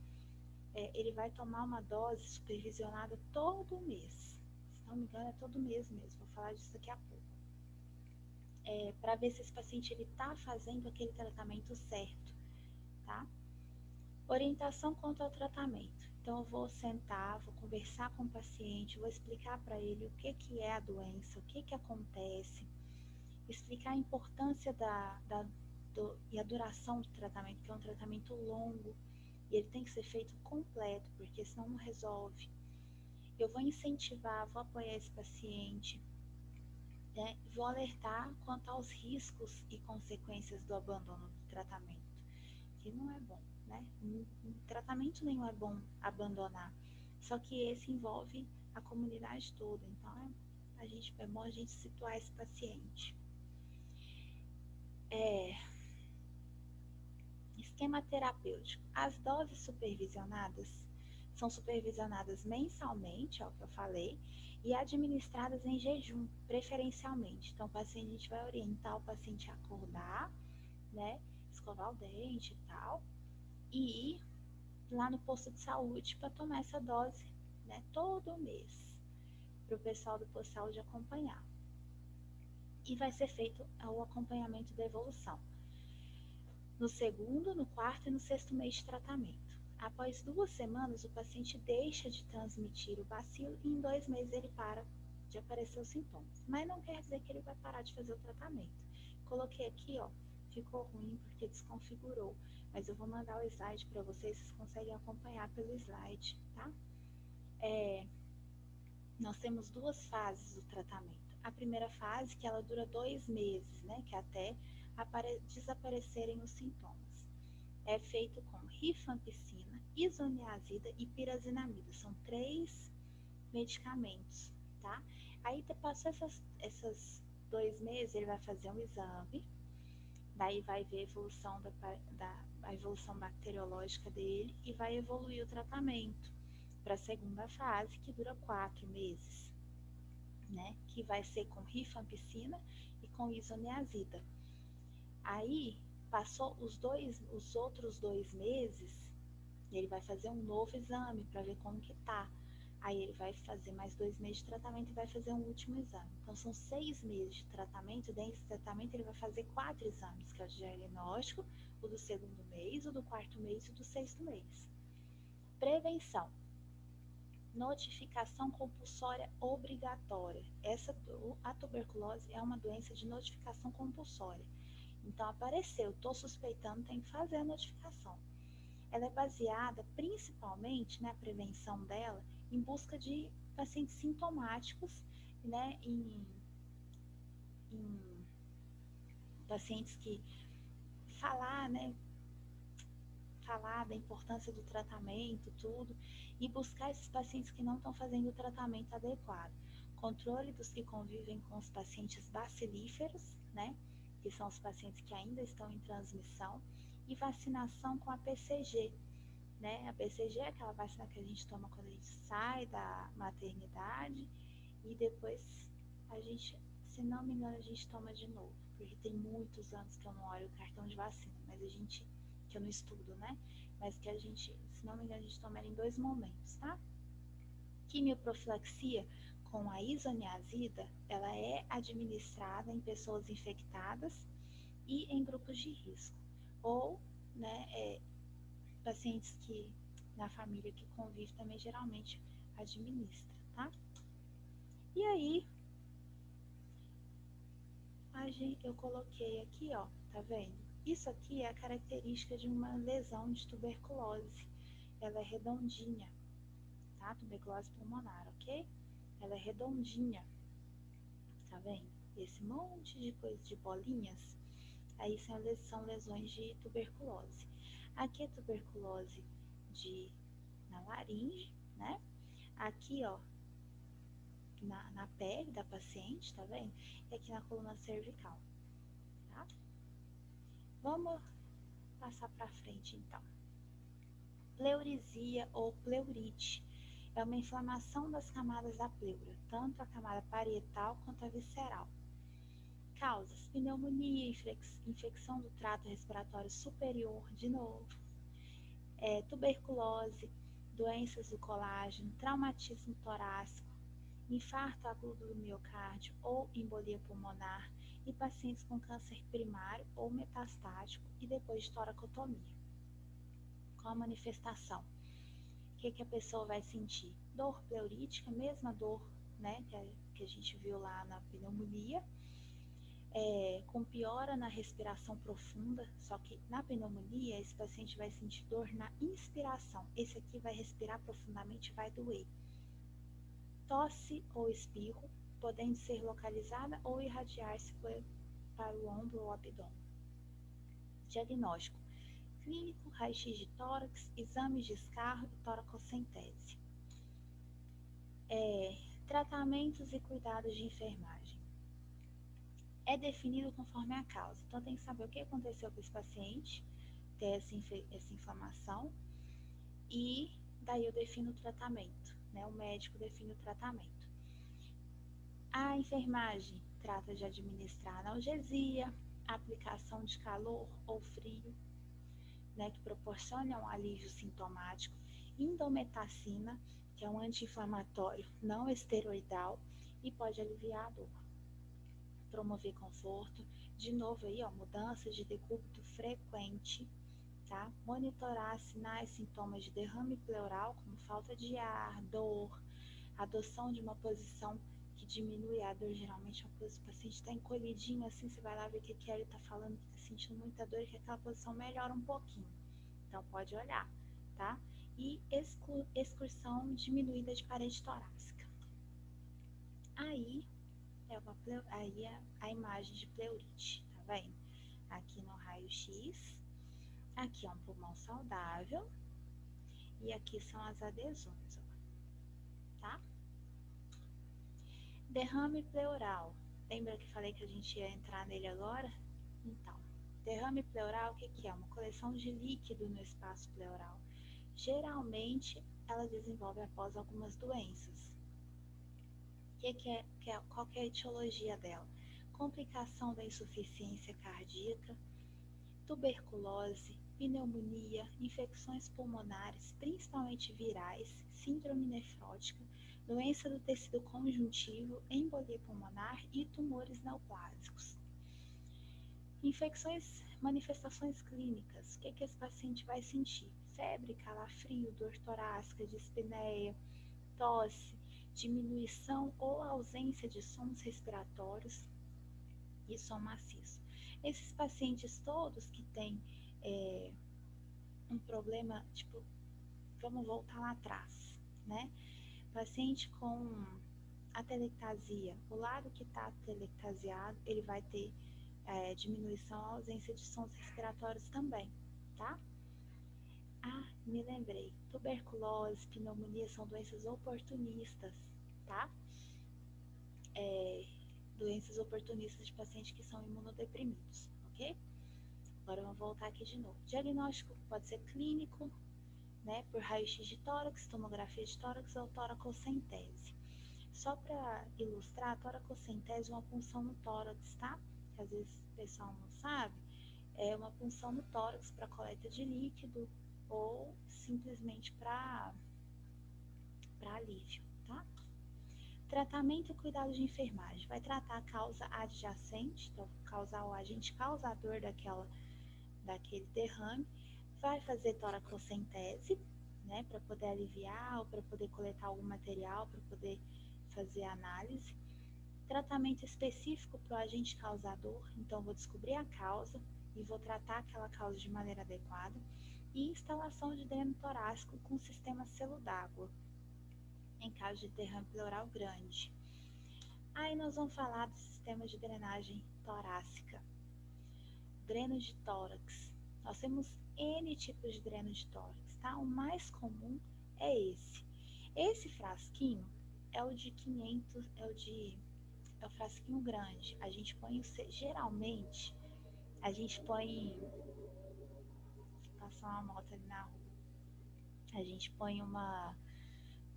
[SPEAKER 1] ele vai tomar uma dose supervisionada todo mês. Se não me engano, é todo mês mesmo, vou falar disso daqui a pouco. Para ver se esse paciente está fazendo aquele tratamento certo, tá? Orientação quanto ao tratamento. Então eu vou sentar, vou conversar com o paciente, vou explicar para ele o que é a doença, o que acontece, explicar a importância e a duração do tratamento, que é um tratamento longo e ele tem que ser feito completo, porque senão não resolve. Eu vou incentivar, vou apoiar esse paciente, né? Vou alertar quanto aos riscos e consequências do abandono do tratamento, que não é bom, né? Tratamento nenhum é bom abandonar, só que esse envolve a comunidade toda, então é bom a gente situar esse paciente. Esquema terapêutico. As doses supervisionadas são supervisionadas mensalmente, é o que eu falei, e administradas em jejum, preferencialmente. Então, a gente vai orientar o paciente a acordar, né, escovar o dente e tal, e ir lá no posto de saúde para tomar essa dose, né, todo mês, para o pessoal do posto de saúde acompanhar. E vai ser feito o acompanhamento da evolução no segundo, no quarto e no sexto mês de tratamento. Após 2 semanas, o paciente deixa de transmitir o bacilo e em 2 meses ele para de aparecer os sintomas. Mas não quer dizer que ele vai parar de fazer o tratamento. Coloquei aqui, ó, ficou ruim porque desconfigurou, mas eu vou mandar o slide para vocês, vocês conseguem acompanhar pelo slide, tá? Nós temos 2 fases do tratamento. A primeira fase, que ela dura 2 meses, né, que até desaparecerem os sintomas. É feito com rifampicina, isoniazida e pirazinamida. São 3 medicamentos, tá? Aí, passou esses 2 meses, ele vai fazer um exame, daí vai ver a evolução bacteriológica dele e vai evoluir o tratamento para a segunda fase, que dura 4 meses, né? Que vai ser com rifampicina e com isoniazida. Aí, passou os outros 2 meses, ele vai fazer um novo exame para ver como que tá. Aí ele vai fazer mais 2 meses de tratamento e vai fazer um último exame. Então são 6 meses de tratamento. Dentro desse tratamento ele vai fazer 4 exames, que é o diagnóstico, o do segundo mês, o do quarto mês e o do sexto mês. Prevenção. Notificação compulsória obrigatória. A tuberculose é uma doença de notificação compulsória. Então, apareceu, estou suspeitando, tem que fazer a notificação. Ela é baseada principalmente na prevenção dela em busca de pacientes sintomáticos, né, em pacientes que né, falar da importância do tratamento, tudo, e buscar esses pacientes que não estão fazendo o tratamento adequado. Controle dos que convivem com os pacientes bacilíferos, né, que são os pacientes que ainda estão em transmissão, e vacinação com a PCG, né? A PCG é aquela vacina que a gente toma quando a gente sai da maternidade e depois se não me engano, a gente toma de novo, porque tem muitos anos que eu não olho o cartão de vacina, mas que eu não estudo, né? Mas que se não me engano, a gente toma ela em 2 momentos, tá? Quimioprofilaxia com a isoniazida, ela é administrada em pessoas infectadas e em grupos de risco, ou, né, pacientes que na família que convive também geralmente administra, tá? E aí, eu coloquei aqui, ó, tá vendo? Isso aqui é a característica de uma lesão de tuberculose. Ela é redondinha, tá? Tuberculose pulmonar, ok? Ela é redondinha, tá vendo? Esse monte de coisa de bolinhas, aí são lesões de tuberculose. Aqui é tuberculose na laringe, né? Aqui, ó, na pele da paciente, tá vendo? E aqui na coluna cervical, tá? Vamos passar para frente, então. Pleurisia ou pleurite é uma inflamação das camadas da pleura, tanto a camada parietal quanto a visceral. Causas: pneumonia, infecção do trato respiratório superior, de novo, tuberculose, doenças do colágeno, traumatismo torácico, infarto agudo do miocárdio ou embolia pulmonar e pacientes com câncer primário ou metastático e depois de toracotomia. Qual a manifestação? que a pessoa vai sentir? Dor pleurítica, mesma dor, né, que a gente viu lá na pneumonia, com piora na respiração profunda, só que na pneumonia esse paciente vai sentir dor na inspiração. Esse aqui vai respirar profundamente, vai doer. Tosse ou espirro, podendo ser localizada ou irradiar-se para o ombro ou abdômen. Diagnóstico: clínico, raio-x de tórax, exames de escarro e toracocentese. Tratamentos e cuidados de enfermagem. É definido conforme a causa. Então tem que saber o que aconteceu com esse paciente, ter essa inflamação, e daí eu defino o tratamento, né? O médico define o tratamento. A enfermagem trata de administrar analgesia, aplicação de calor ou frio, né, que proporciona um alívio sintomático, indometacina, que é um anti-inflamatório não esteroidal e pode aliviar a dor. Promover conforto, de novo aí, ó, mudança de decúbito frequente, tá? Monitorar sinais, sintomas de derrame pleural, como falta de ar, dor, adoção de uma posição que diminui a dor. Geralmente o paciente está encolhidinho assim, você vai lá ver o que ele está falando, que está sentindo muita dor e que aquela posição melhora um pouquinho. Então pode olhar, tá? E excursão diminuída de parede torácica. Aí é a imagem de pleurite, tá vendo? Aqui no raio-x, aqui é um pulmão saudável e aqui são as adesões, ó, tá? Derrame pleural. Lembra que falei que a gente ia entrar nele agora? Então, derrame pleural, o que é? Uma coleção de líquido no espaço pleural. Geralmente, ela desenvolve após algumas doenças. Qual que é a etiologia dela? Complicação da insuficiência cardíaca, tuberculose, pneumonia, infecções pulmonares, principalmente virais, síndrome nefrótica, doença do tecido conjuntivo, embolia pulmonar e tumores neoplásicos. Manifestações clínicas. O que esse paciente vai sentir? Febre, calafrio, dor torácica, dispneia, tosse, diminuição ou ausência de sons respiratórios e som maciço. Esses pacientes todos que têm um problema, tipo, vamos voltar lá atrás, né? Paciente com atelectasia, o lado que está atelectasiado, ele vai ter diminuição ou ausência de sons respiratórios também, tá? Me lembrei, tuberculose, pneumonia são doenças oportunistas, tá? Doenças oportunistas de pacientes que são imunodeprimidos, ok? Agora vamos voltar aqui de novo. Diagnóstico pode ser clínico, né, por raio-x de tórax, tomografia de tórax ou toracocentese. Só para ilustrar, a toracocentese é uma punção no tórax, tá? Que às vezes o pessoal não sabe, é uma punção no tórax para coleta de líquido ou simplesmente para alívio, tá? Tratamento e cuidado de enfermagem. Vai tratar a causa adjacente, então o agente causador daquele derrame. Vai fazer toracocentese, né, para poder aliviar ou para poder coletar algum material, para poder fazer análise. Tratamento específico para o agente causador, então vou descobrir a causa e vou tratar aquela causa de maneira adequada. E instalação de dreno torácico com sistema selo d'água, em caso de derrame pleural grande. Aí nós vamos falar do sistema de drenagem torácica. Dreno de tórax. Nós temos N tipos de dreno de tórax, tá? O mais comum é esse. Esse frasquinho é o de 500, é o frasquinho grande. A gente põe, geralmente, a gente põe, passar uma moto ali na rua, a gente põe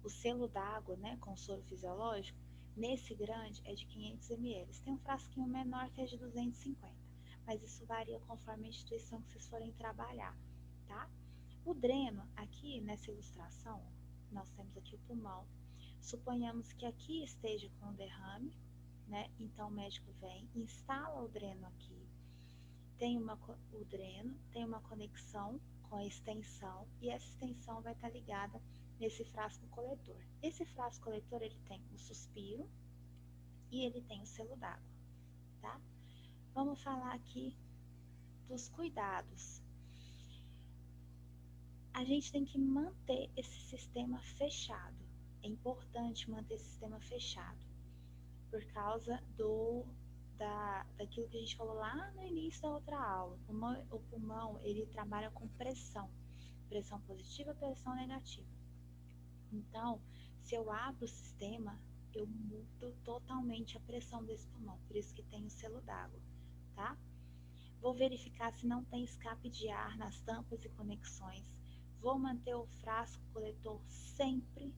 [SPEAKER 1] o selo d'água, né, com soro fisiológico. Nesse grande é de 500 ml. Tem um frasquinho menor que é de 250, mas isso varia conforme a instituição que vocês forem trabalhar, tá? O dreno, aqui nessa ilustração, nós temos aqui o pulmão. Suponhamos que aqui esteja com derrame, né? Então o médico vem, instala o dreno aqui, o dreno tem uma conexão com a extensão e essa extensão vai estar ligada nesse frasco coletor. Esse frasco coletor, ele tem o suspiro e ele tem o selo d'água, tá? Vamos falar aqui dos cuidados. A gente tem que manter esse sistema fechado. É importante manter esse sistema fechado por causa daquilo que a gente falou lá no início da outra aula. O pulmão, ele trabalha com pressão positiva, pressão negativa. Então, se eu abro o sistema, eu mudo totalmente a pressão desse pulmão, por isso que tem o selo d'água, tá? Vou verificar se não tem escape de ar nas tampas e conexões. Vou manter o frasco coletor sempre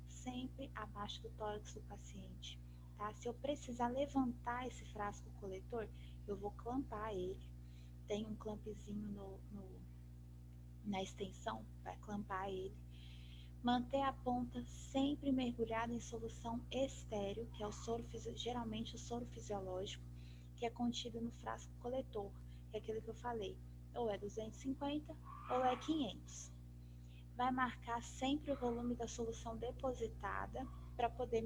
[SPEAKER 1] abaixo do tórax do paciente, tá? Se eu precisar levantar esse frasco coletor, eu vou clampar ele. Tem um clampzinho na extensão, vai clampar ele. Manter a ponta sempre mergulhada em solução estéril, que é o soro, geralmente o soro fisiológico, que é contido no frasco coletor, que é aquilo que eu falei, ou é 250 ou é 500. Vai marcar sempre o volume da solução depositada para poder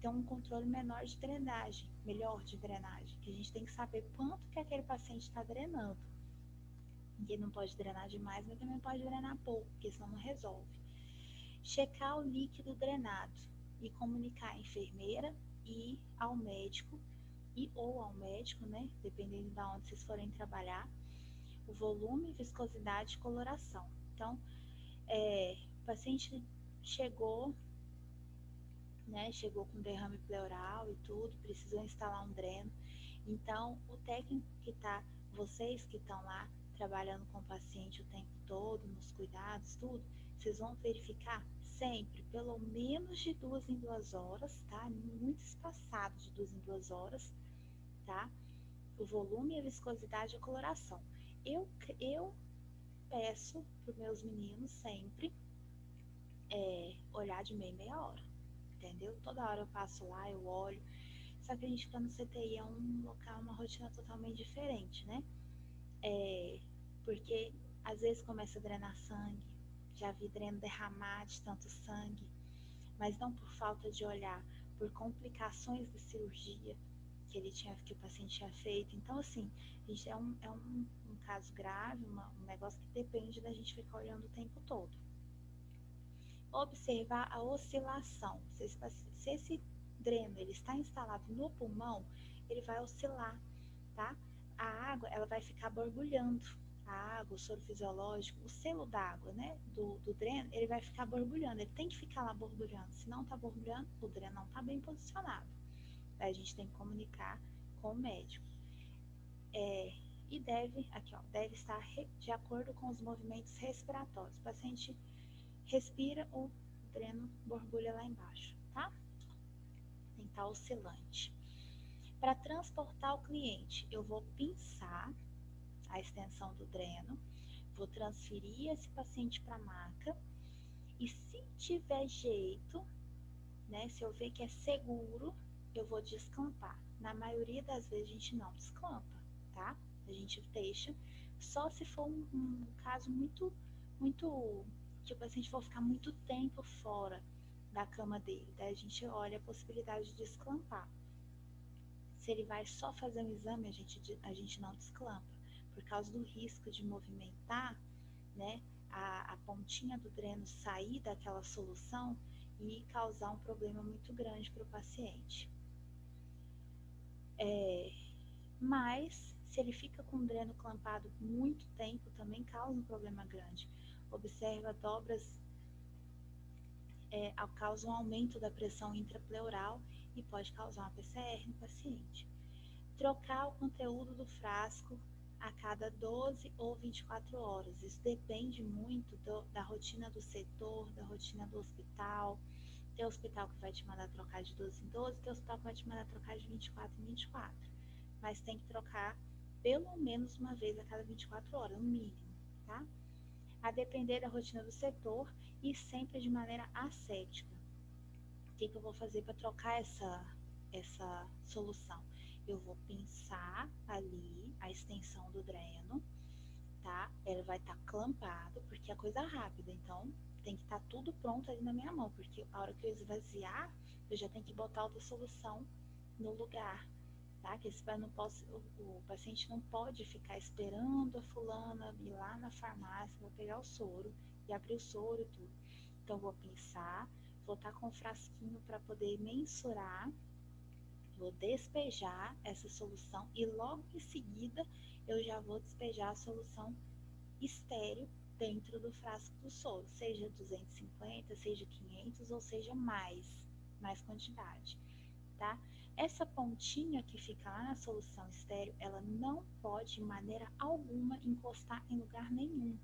[SPEAKER 1] ter um controle melhor de drenagem, que a gente tem que saber quanto que aquele paciente está drenando. Ele não pode drenar demais, mas também pode drenar pouco, porque senão não resolve. Checar o líquido drenado e comunicar à enfermeira e ao médico, né, dependendo de onde vocês forem trabalhar, o volume, viscosidade e coloração. Então, o paciente chegou com derrame pleural e tudo, precisou instalar um dreno. Então, o técnico vocês que estão lá trabalhando com o paciente o tempo todo, nos cuidados, tudo, vocês vão verificar sempre, pelo menos de 2 em 2 horas, tá? Muito espaçado de 2 em 2 horas, tá? O volume, a viscosidade e a coloração. Eu peço para os meus meninos sempre olhar de meia hora, entendeu? Toda hora eu passo lá, eu olho. Só que a gente fica no CTI, é um local, uma rotina totalmente diferente, né? Porque às vezes começa a drenar sangue, já vi dreno derramar de tanto sangue, mas não por falta de olhar, por complicações da cirurgia que o paciente tinha feito. Então, assim, a gente é um caso grave, um negócio que depende da gente ficar olhando o tempo todo. Observar a oscilação. Se esse dreno ele está instalado no pulmão, ele vai oscilar, tá? A água, ela vai ficar borbulhando. A água, o soro fisiológico, o selo d'água, né, do dreno, ele vai ficar borbulhando. Ele tem que ficar lá borbulhando. Se não está borbulhando, o dreno não está bem posicionado. Aí a gente tem que comunicar com o médico. E deve estar de acordo com os movimentos respiratórios. O paciente respira, o dreno borbulha lá embaixo, tá? Tem que estar oscilante. Para transportar o cliente, eu vou pinçar a extensão do dreno, vou transferir esse paciente para a maca e se tiver jeito, né, se eu ver que é seguro, eu vou desclampar. Na maioria das vezes a gente não desclampa, tá? A gente deixa, só se for um caso muito, que o paciente for ficar muito tempo fora da cama dele, daí a gente olha a possibilidade de desclampar. Se ele vai só fazer um exame, a gente não desclampa, por causa do risco de movimentar, né, a pontinha do dreno sair daquela solução e causar um problema muito grande para o paciente. Mas, se ele fica com o dreno clampado muito tempo, também causa um problema grande. Observa dobras, causa um aumento da pressão intrapleural e pode causar uma PCR no paciente. Trocar o conteúdo do frasco a cada 12 ou 24 horas. Isso depende muito da rotina do setor, da rotina do hospital. Tem hospital que vai te mandar trocar de 12 em 12, tem hospital que vai te mandar trocar de 24 em 24. Mas tem que trocar pelo menos uma vez a cada 24 horas, no mínimo, tá? A depender da rotina do setor e sempre de maneira asséptica. O que eu vou fazer para trocar essa solução? Eu vou pinçar ali a extensão do dreno, tá? Ela vai estar clampado, porque é coisa rápida, então tem que estar tudo pronto ali na minha mão, porque a hora que eu esvaziar, eu já tenho que botar outra solução no lugar, tá? Que o paciente não pode ficar esperando a fulana ir lá na farmácia para pegar o soro e abrir o soro e tudo. Então, vou pensar, vou estar com um frasquinho para poder mensurar, vou despejar essa solução e logo em seguida eu já vou despejar a solução estéreo dentro do frasco do soro, seja 250, seja 500 ou seja mais quantidade, tá? Essa pontinha que fica lá na solução estéreo, ela não pode de maneira alguma encostar em lugar nenhum,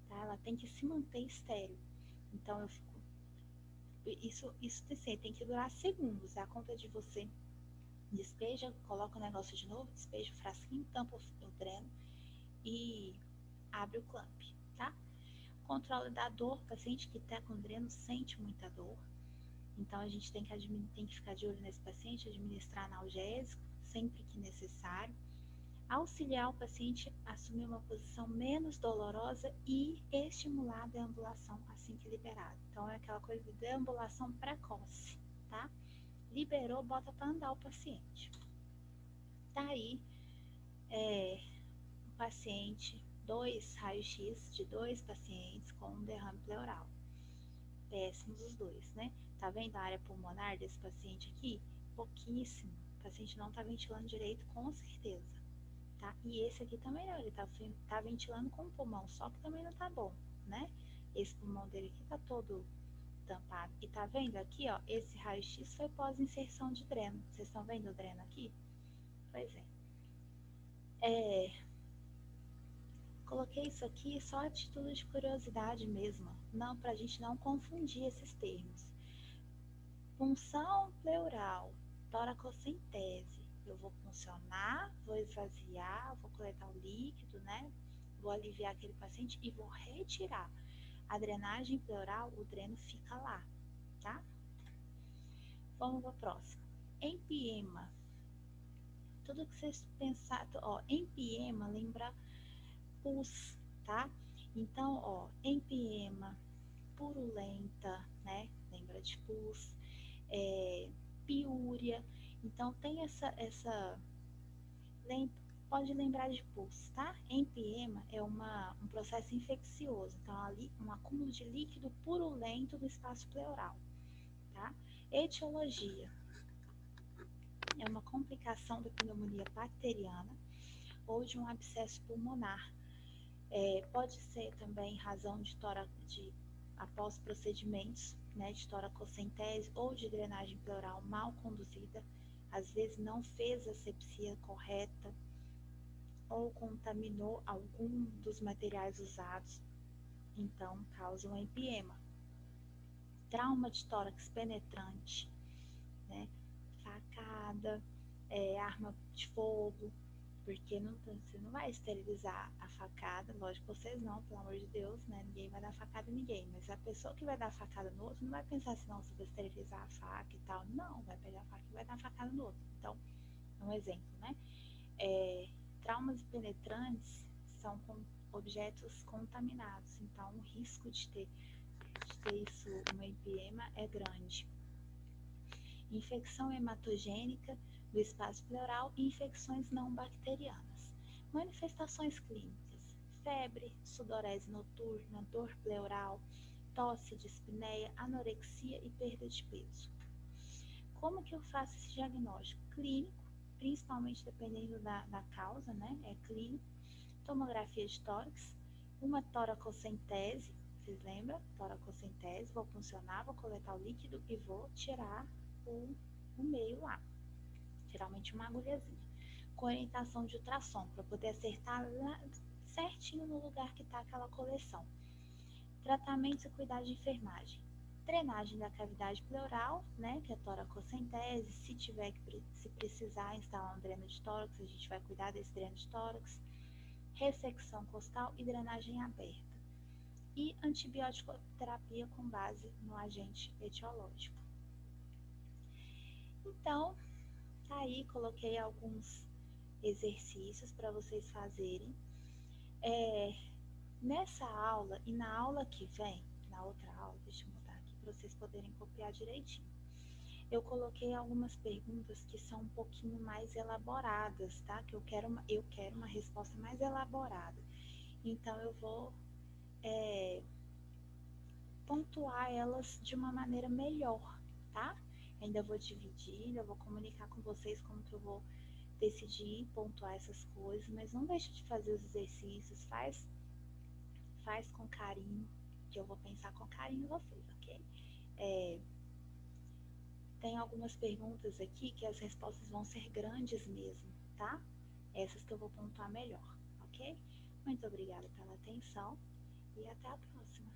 [SPEAKER 1] tá? Ela tem que se manter estéreo. Então eu fico isso tem que durar segundos, é a conta de você despeja, coloca o negócio de novo, despeja o frasquinho, tampa o dreno e abre o clamp, tá? Controle da dor, paciente que está com dreno sente muita dor, então a gente tem que ficar de olho nesse paciente, administrar analgésico sempre que necessário, auxiliar o paciente a assumir uma posição menos dolorosa e estimular a deambulação assim que liberado. Então é aquela coisa de deambulação precoce, tá? Liberou, bota para andar o paciente. Tá aí o paciente, 2 raios-x de 2 pacientes com um derrame pleural. Péssimos os dois, né? Tá vendo a área pulmonar desse paciente aqui? Pouquíssimo. O paciente não tá ventilando direito, com certeza. Tá? E esse aqui também não, ele tá ventilando com o pulmão, só que também não tá bom, né? Esse pulmão dele aqui tá todo tampado. E tá vendo aqui, ó, esse raio-x foi pós-inserção de dreno. Vocês estão vendo o dreno aqui? Pois é. Coloquei isso aqui só a título de curiosidade mesmo, não pra gente não confundir esses termos. Punção pleural, toracocentese. Eu vou puncionar, vou esvaziar, vou coletar o líquido, né? Vou aliviar aquele paciente e vou retirar. A drenagem pleural, o dreno fica lá, tá? Vamos para a próxima. Empiema. Tudo que vocês pensarem, ó, empiema lembra pus, tá? Então, ó, empiema, purulenta, né? Lembra de pus, piúria. Então, tem pode lembrar de pus, tá? Empiema é um processo infeccioso, então ali um acúmulo de líquido purulento no espaço pleural, tá? Etiologia é uma complicação da pneumonia bacteriana ou de um abscesso pulmonar. Pode ser também razão após procedimentos, né, de toracocentese ou de drenagem pleural mal conduzida, às vezes não fez a asepsia correta ou contaminou algum dos materiais usados, então causa um empiema. Trauma de tórax penetrante, né, facada, arma de fogo, porque você não vai esterilizar a facada, lógico que vocês não, pelo amor de Deus, né? Ninguém vai dar facada em ninguém, mas a pessoa que vai dar facada no outro não vai pensar assim, não, se vou esterilizar a faca e tal, não, vai pegar a faca e vai dar facada no outro. Então, é um exemplo, né? Traumas penetrantes são com objetos contaminados, então o risco de ter isso, uma empiema, é grande. Infecção hematogênica do espaço pleural e infecções não bacterianas. Manifestações clínicas: febre, sudorese noturna, dor pleural, tosse, dispneia, anorexia e perda de peso. Como que eu faço esse diagnóstico? Clínico, principalmente dependendo da causa, né? É clínico. Tomografia de tórax, uma toracocentese, vocês lembram? Toracocentese, vou puncionar, vou coletar o líquido e vou tirar o meio lá, geralmente uma agulhazinha, com orientação de ultrassom, para poder acertar lá certinho no lugar que está aquela coleção. Tratamentos e cuidados de enfermagem: drenagem da cavidade pleural, né, que é a toracocentese, se precisar instalar um dreno de tórax, a gente vai cuidar desse dreno de tórax, ressecção costal e drenagem aberta, e antibiótico terapia com base no agente etiológico. Então, tá aí, coloquei alguns exercícios para vocês fazerem. Nessa aula e na aula que vem, na outra aula, deixa eu mudar aqui para vocês poderem copiar direitinho. Eu coloquei algumas perguntas que são um pouquinho mais elaboradas, tá? Que eu quero uma resposta mais elaborada. Então eu vou pontuar elas de uma maneira melhor, tá? Ainda vou dividir, ainda vou comunicar com vocês como que eu vou decidir pontuar essas coisas, mas não deixe de fazer os exercícios, faz com carinho, que eu vou pensar com carinho em vocês, ok? Tem algumas perguntas aqui que as respostas vão ser grandes mesmo, tá? Essas que eu vou pontuar melhor, ok? Muito obrigada pela atenção e até a próxima.